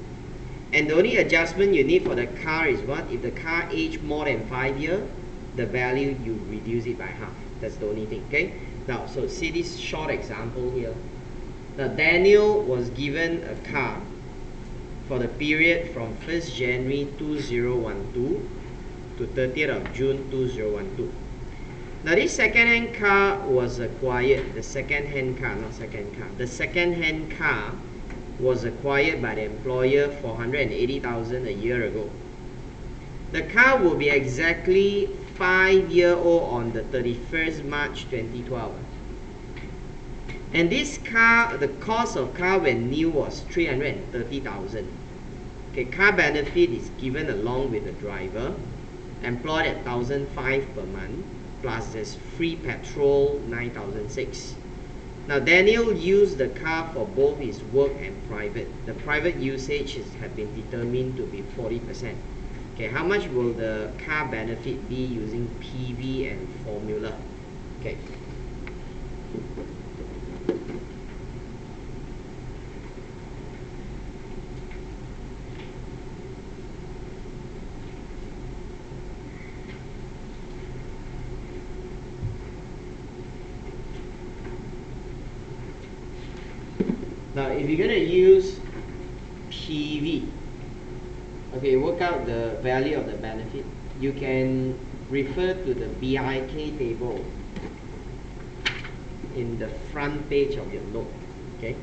And the only adjustment you need for the car is what? If the car aged more than 5 years, the value you reduce it by half. That's the only thing. Okay? Now, so see this short example here. Now Daniel was given a car for the period from 1st January 2012 to 30th of June 2012. Now this second-hand car was acquired, the second-hand car, not second car. The second-hand car was acquired by the employer for 180,000 a year ago. The car will be exactly 5-year-old on the 31st March 2012. And this car, the cost of car when new was 330,000. Okay, car benefit is given along with the driver, employed at 1,500 per month, plus there's free petrol 9,600. Now Daniel used the car for both his work and private. The private usage has been determined to be 40%. Okay, how much will the car benefit be using PV and formula? Okay. Now, if you're going to use PV, okay, work out the value of the benefit, you can refer to the BIK table in the front page of your note. Okay,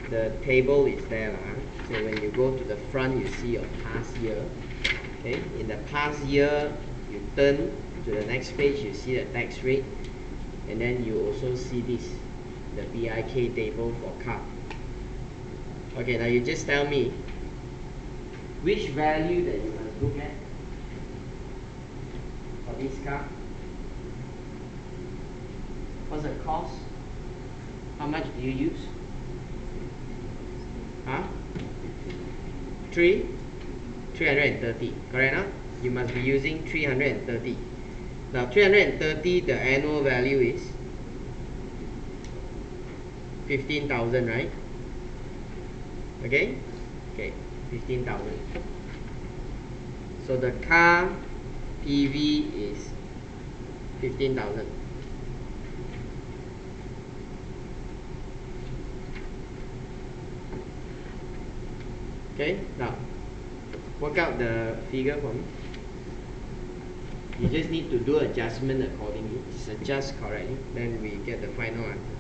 the table is there. So when you go to the front, you see your past year. Okay, in the past year, you turn to the next page, you see the tax rate, and then you also see this, the BIK table for car. Okay, now you just tell me which value that you must look at for this car. What's the cost? How much do you use? Huh? 330, correct? Now you must be using 330. Now 330, the annual value is 15,000, right? Okay, 15,000. So the car PV is 15,000. Okay, now work out the figure for me. You just need to do adjustment accordingly. Just adjust correctly, then we get the final answer.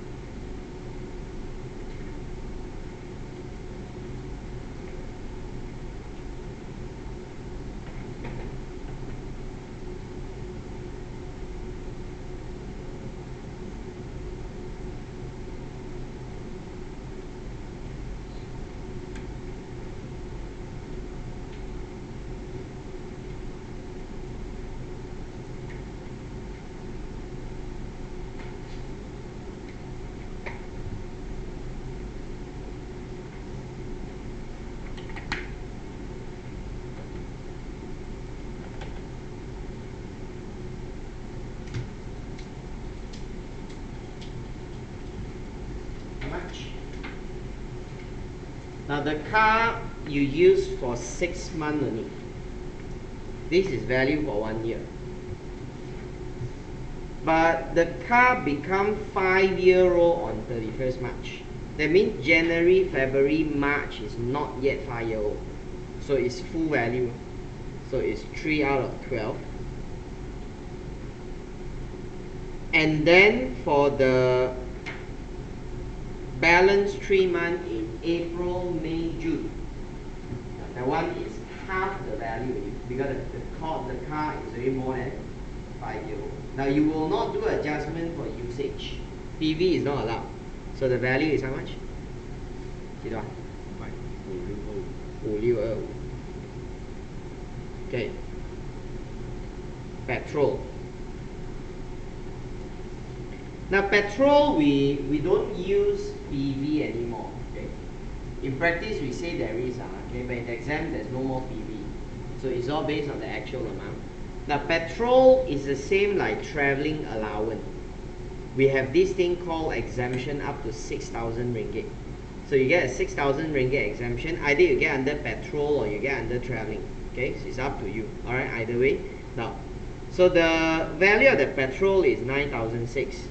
Now the car you use for 6 months only. This is value for 1 year. But the car become 5-year-old on 31st March. That means January, February, March is not yet 5-year-old. So it's full value. So it's 3 out of 12. And then for the balance 3 months in April, May, June, that one is half the value because the car is way more than 5-year-old. Now you will not do adjustment for usage. PV is not allowed. So the value is how much? 几多啊？ 5625. Okay. Petrol. Now petrol we don't use PV anymore. Okay. In practice we say there is, okay, but in the exam there's no more PV. So it's all based on the actual amount. Now petrol is the same like travelling allowance. We have this thing called exemption up to 6,000 ringgit. So you get a 6,000 ringgit exemption. Either you get under petrol or you get under travelling. Okay, so it's up to you. Alright, either way. Now, so the value of the petrol is 9,006.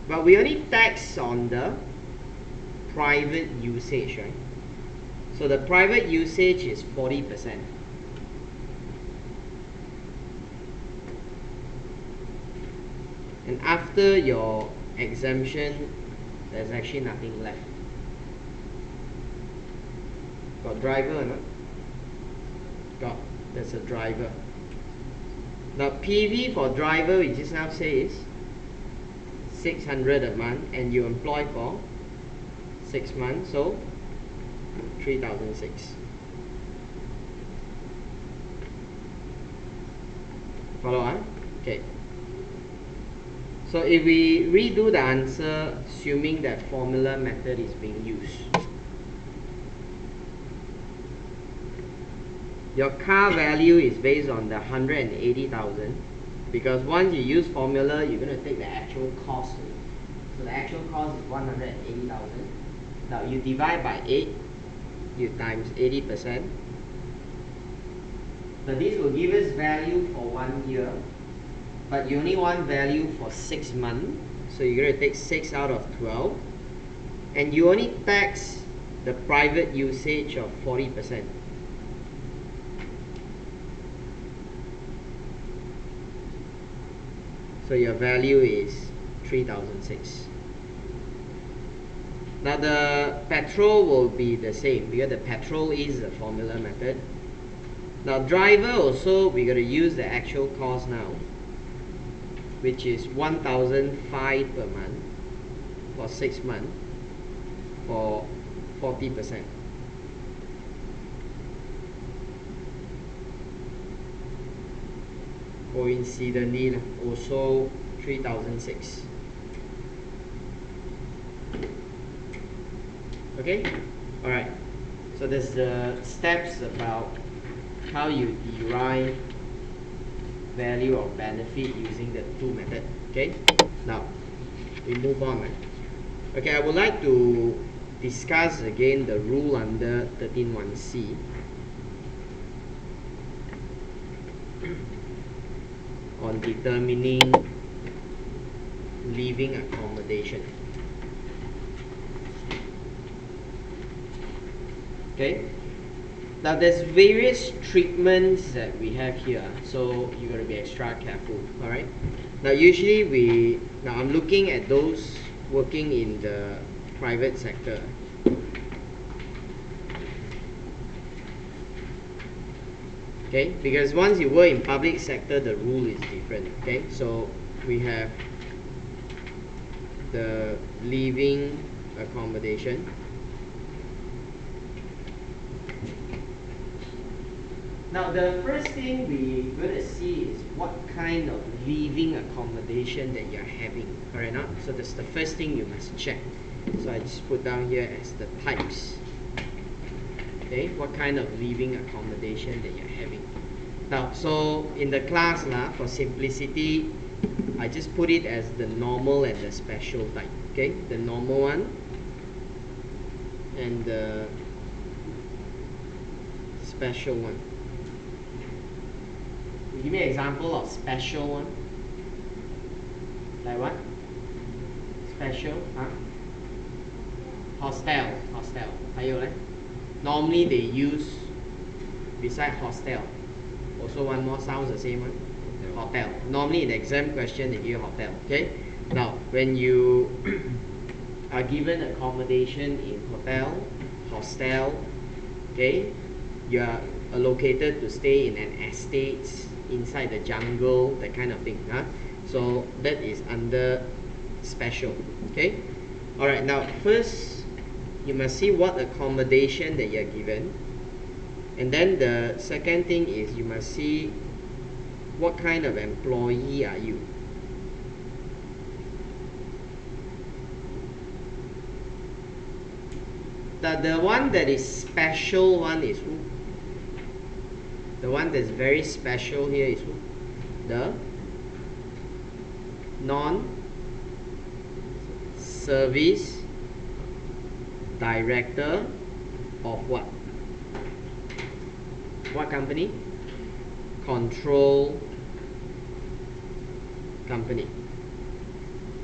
But we only tax on the private usage, right? So the private usage is 40%. And after your exemption, there's actually nothing left. Got driver or not? Got. There's a driver. Now PV for driver, we just now say is 600 a month, and you employ for 6 months, so 3,006. Follow on? Okay. So if we redo the answer, assuming that formula method is being used, your car value is based on the 180,000, because once you use formula, you're going to take the actual cost. So the actual cost is 180,000. Now you divide by 8, you times 80%. So this will give us value for 1 year, but you only want value for 6 months. So you're going to take 6 out of 12, and you only tax the private usage of 40%. So your value is 3,006. Now the petrol will be the same because the petrol is the formula method. Now driver also, we're going to use the actual cost now, which is 1,005 per month for 6 months for 40%. Coincidentally, also 3,006. Okay? Alright. So there's the steps about how you derive value or benefit using the two method. Okay? Now, we move on. Okay, I would like to discuss again the rule under 13.1c. On determining living accommodation. Okay? Now there's various treatments that we have here, so you gotta be extra careful. Alright? Now usually I'm looking at those working in the private sector. Okay, because once you work in public sector, the rule is different. Okay, so we have the living accommodation. Now the first thing we're going to see is what kind of living accommodation that you're having. Alright, now, so that's the first thing you must check. So I just put down here as the types. Okay, what kind of living accommodation that you're having. Now, so in the class, for simplicity, I just put it as the normal and the special type. Okay, the normal one and the special one? Give me an example of special one. Like what? Special, huh? Hostel. 还有嘞? Normally they use beside hostel. Also one more sounds the same one. Hotel. Normally in the exam question they give you hotel. Okay. Now when you are given accommodation in hotel, hostel, okay, you are allocated to stay in an estate inside the jungle, that kind of thing. Huh? So that is under special. Okay. Alright, now first you must see what accommodation that you are given, and then the second thing is you must see what kind of employee are you. The one that is special one is who? The one that's very special here is who? The non-service director of what? What company? Control company.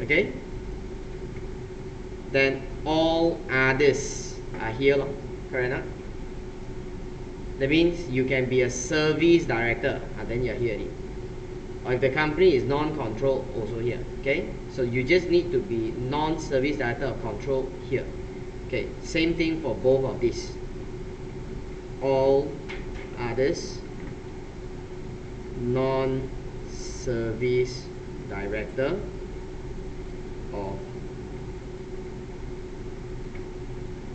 Okay? Then all others are here, correct enough? That means you can be a service director, and then you're here already. Or if the company is non-control, also here. Okay? So you just need to be non-service director of control here. Okay, same thing for both of these. All others, non-service director of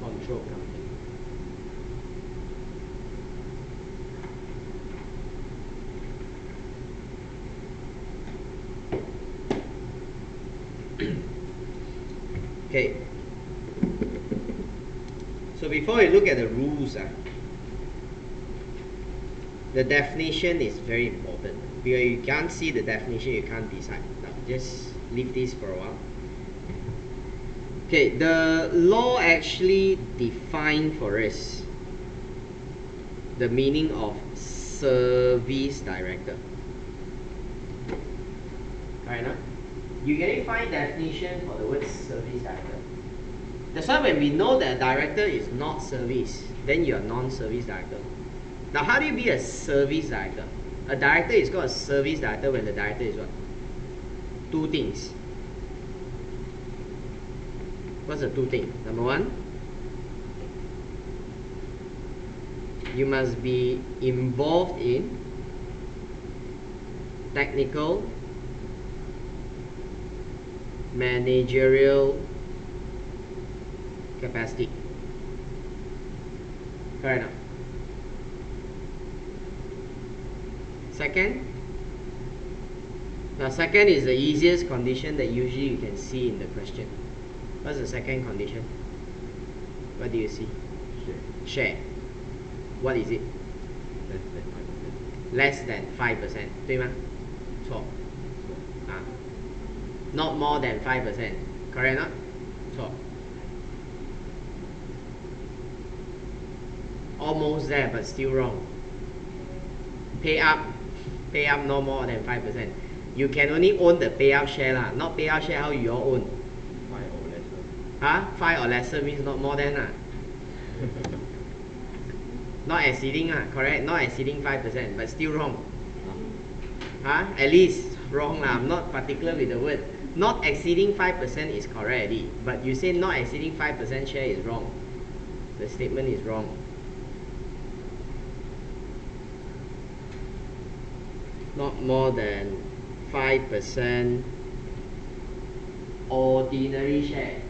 control company. Okay. So before you look at the rules, the definition is very important. Because you can't see the definition, you can't decide. Now, just leave this for a while. Okay, the law actually defined for us the meaning of service director. Alright, now you can find definition for the word service director. That's why when we know that a director is not service, then you are non-service director. Now, how do you be a service director? A director is called a service director when the director is what? Two things. What's the two things? Number one, you must be involved in technical, managerial capacity. Correct enough. Second, now second is the easiest condition that usually you can see in the question. What's the second condition? What do you see? Share. What is it? Less than 5%. 对吗？错。Not more than 5%. Correct or not? 错。Almost there, but still wrong. Pay up no more than 5%. You can only own the pay up share lah. Not pay up share, how you all own? 5 or lesser. Huh? 5 or lesser means not more than lah. Not exceeding lah, correct? Not exceeding 5%, but still wrong. Huh? At least wrong lah. I'm not particular with the word. Not exceeding 5% is correct already, but you say not exceeding 5% share is wrong. The statement is wrong. Not more than 5% ordinary share.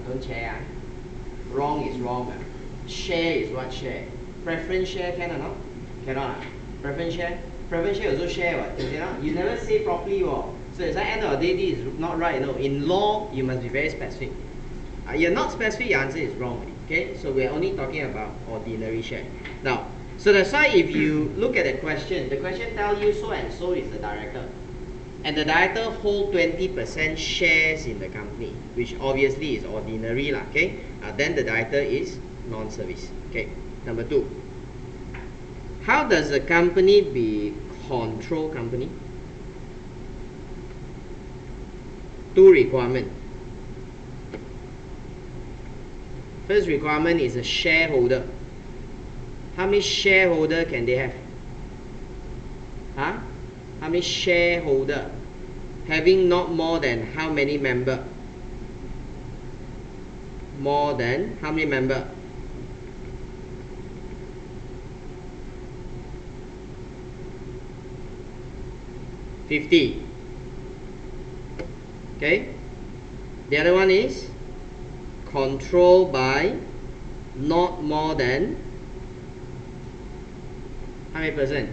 Don't share. Wrong is wrong. Share is what share? Preference share can or not? Cannot. Preference share? Preference share also share what? You never say properly what? So it's like end of the day this is not right. No. In law you must be very specific. You're not specific, your answer is wrong. Okay? So we're only talking about ordinary share. Now, so that's why if you look at the question tells you so and so is the director. And the director hold 20% shares in the company, which obviously is ordinary lah, okay? Then the director is non-service. Okay. Number 2. How does a company be control company? Two requirements. First requirement is a shareholder. How many shareholder can they have? Huh? How many shareholder? Having not more than how many member? More than how many member? $50. Okay. The other one is controlled by not more than how many percent?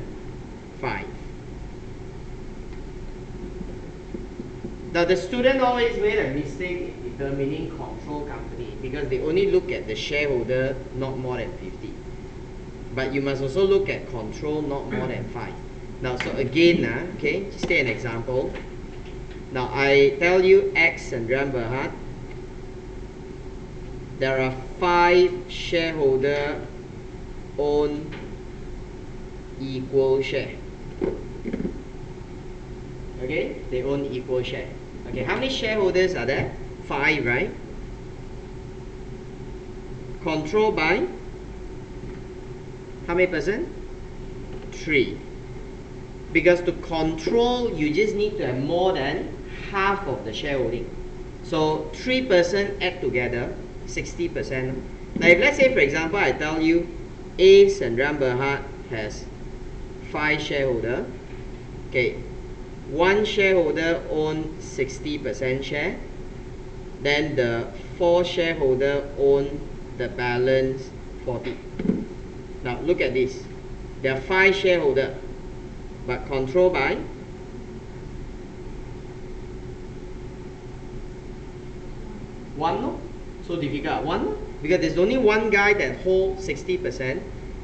5. Now the student always made a mistake in determining control company because they only look at the shareholder not more than 50. But you must also look at control not more than 5. Now so again, okay, just take an example. Now I tell you X and Berhad, there are 5 shareholder own equal share. Okay, they own equal share. Okay, how many shareholders are there? 5, right? Controlled by how many percent? 3. Because to control, you just need to have more than half of the shareholding. So 3% add together, 60%. Now if let's say for example I tell you A Sandram Berhad has 5 shareholder. Okay, one shareholder own 60% share, then the 4 shareholder own the balance 40. Now look at this. There are 5 shareholder, but controlled by one. No? So difficult. One, no? Because there's only one guy that holds 60%,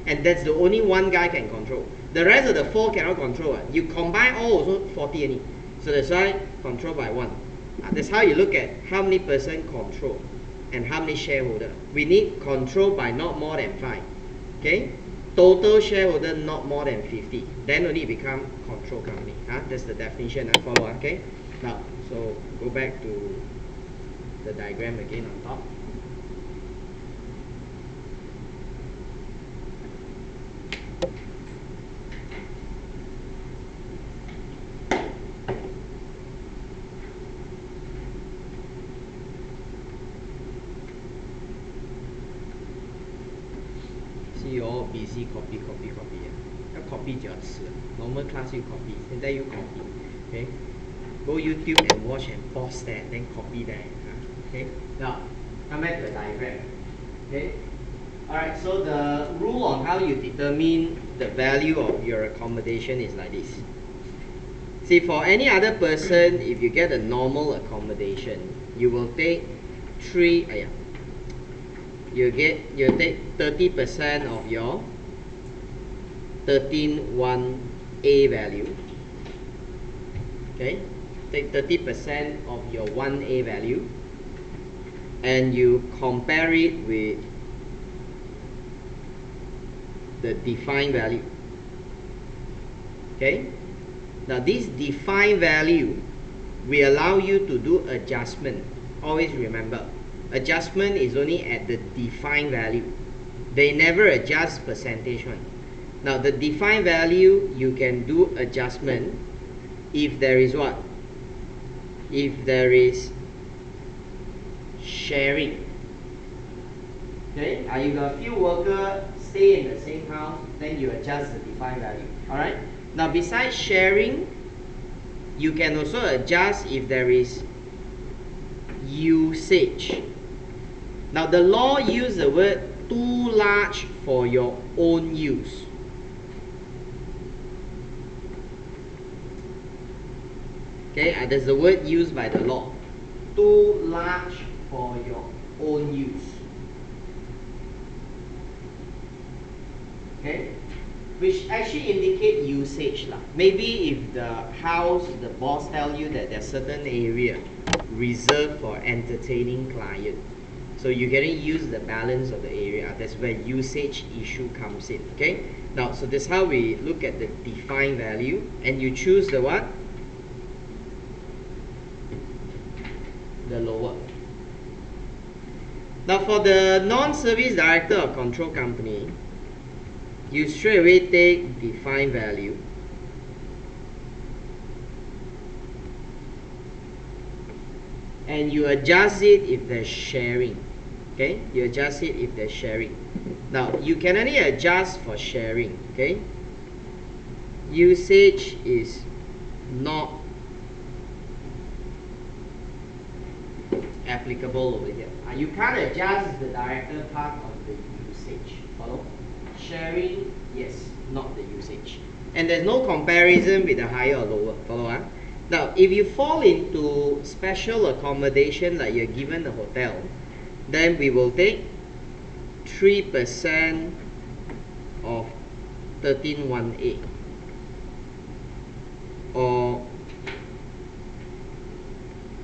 and that's the only one guy can control. The rest of the 4 cannot control. You combine all also 40 only. So that's why controlled by 1. That's how you look at how many percent control and how many shareholder. We need control by not more than 5. Okay? Total shareholder not more than 50. Then only become control company. That's the definition I follow. Okay? Now, so go back to the diagram again on top. See you all busy copy. 要 copy 就要吃 normal class you copy 现在又 copy. Okay? Go YouTube and watch and pause that, then copy that. Okay? Now, come back to the diagram. Okay? Alright, so the rule on how you determine the value of your accommodation is like this. See, for any other person, if you get a normal accommodation, you will take you take 30% of your 13(1)A value. Okay? Take 30% of your 1A value and you compare it with the defined value. Okay? Now this defined value will allow you to do adjustment. Always remember, adjustment is only at the defined value. They never adjust percentage one. Now the defined value you can do adjustment if there is what? If there is sharing. Okay? You got a few workers stay in the same house, then you adjust the defined value. Alright? Now besides sharing, you can also adjust if there is usage. Now the law uses the word too large for your own use. Okay, that's the word used by the law. Too large for your own use. Okay, which actually indicate usage lah. Maybe if the house, the boss tell you that there's certain area reserved for entertaining client, so you can use the balance of the area. That's where usage issue comes in. Okay. Now, so this is how we look at the defined value, and you choose the what? The lower. Now, for the non-service director or control company, you straight away take defined value. And you adjust it if there's sharing. Okay, you adjust it if there's sharing. Now, you can only adjust for sharing. Okay, usage is not applicable over here. You can't adjust the director part of the usage. Follow? Sharing, yes, not the usage. And there's no comparison with the higher or lower. Follow? Huh? Now, if you fall into special accommodation like you're given a hotel, then we will take 3% of 1318, or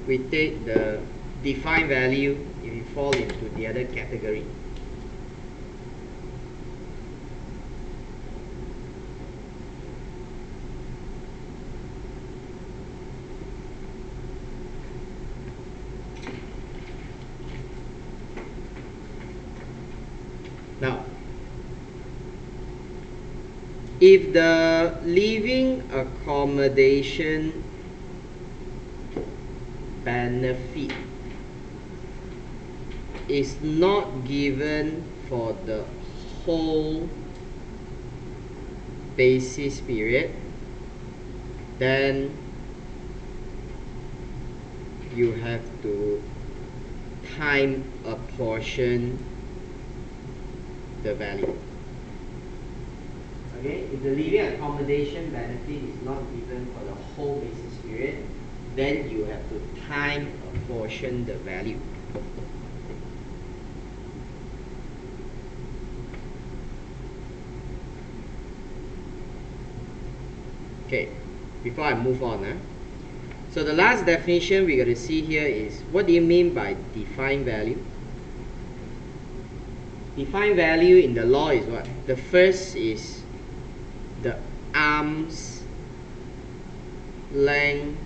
we take the defined value if you fall into the other category. Now, if the living accommodation benefit is not given for the whole basis period, then you have to time apportion the value. Okay, if the living accommodation benefit is not given for the whole basis period, then you have to time apportion the value. Okay, before I move on, so the last definition we're going to see here is, what do you mean by defined value? Defined value in the law is what? The first is the arm's length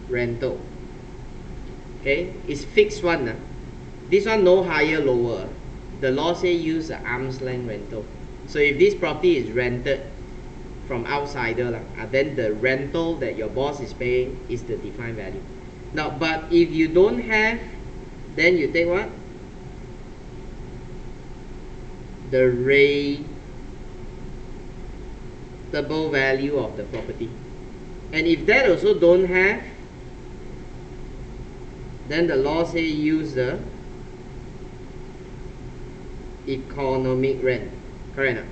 rental. Okay, it's fixed one. This one no higher, lower. The law say use the arm's length rental. So if this property is rented from outsider, then the rental that your boss is paying is the defined value. Now, but if you don't have, then you take what? The rateable value of the property. And if that also don't have, then the law say use the economic rent. Correct?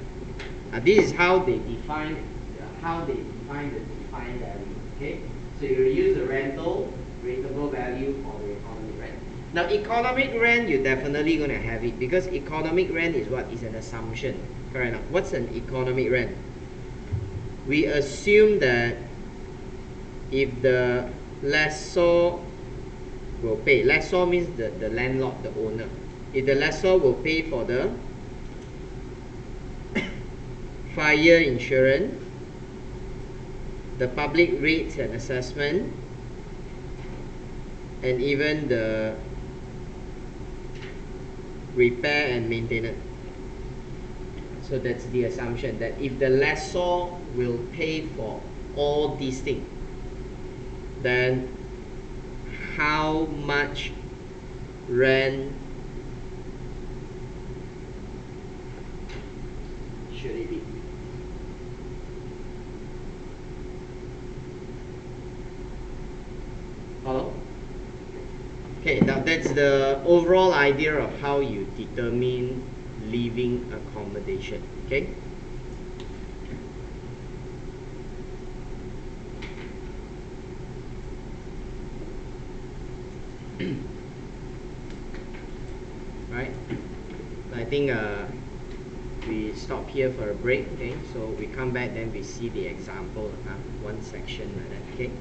This is how they define the defined value. Okay, so you use the rental, rateable value, or the economic rent. Now, economic rent, you're definitely going to have it, because economic rent is what? Is an assumption. Correct? What's an economic rent? We assume that if the lessor will pay, lessor means the landlord, the owner. If the lessor will pay for the fire insurance, the public rates and assessment, and even the repair and maintenance. So that's the assumption, that if the lessor will pay for all these things, then how much rent should it be? Follow? Okay, now that's the overall idea of how you determine living accommodation. Okay? Right? I think we stop here for a break. Okay, so we come back, then we see the example, one section like that. Okay.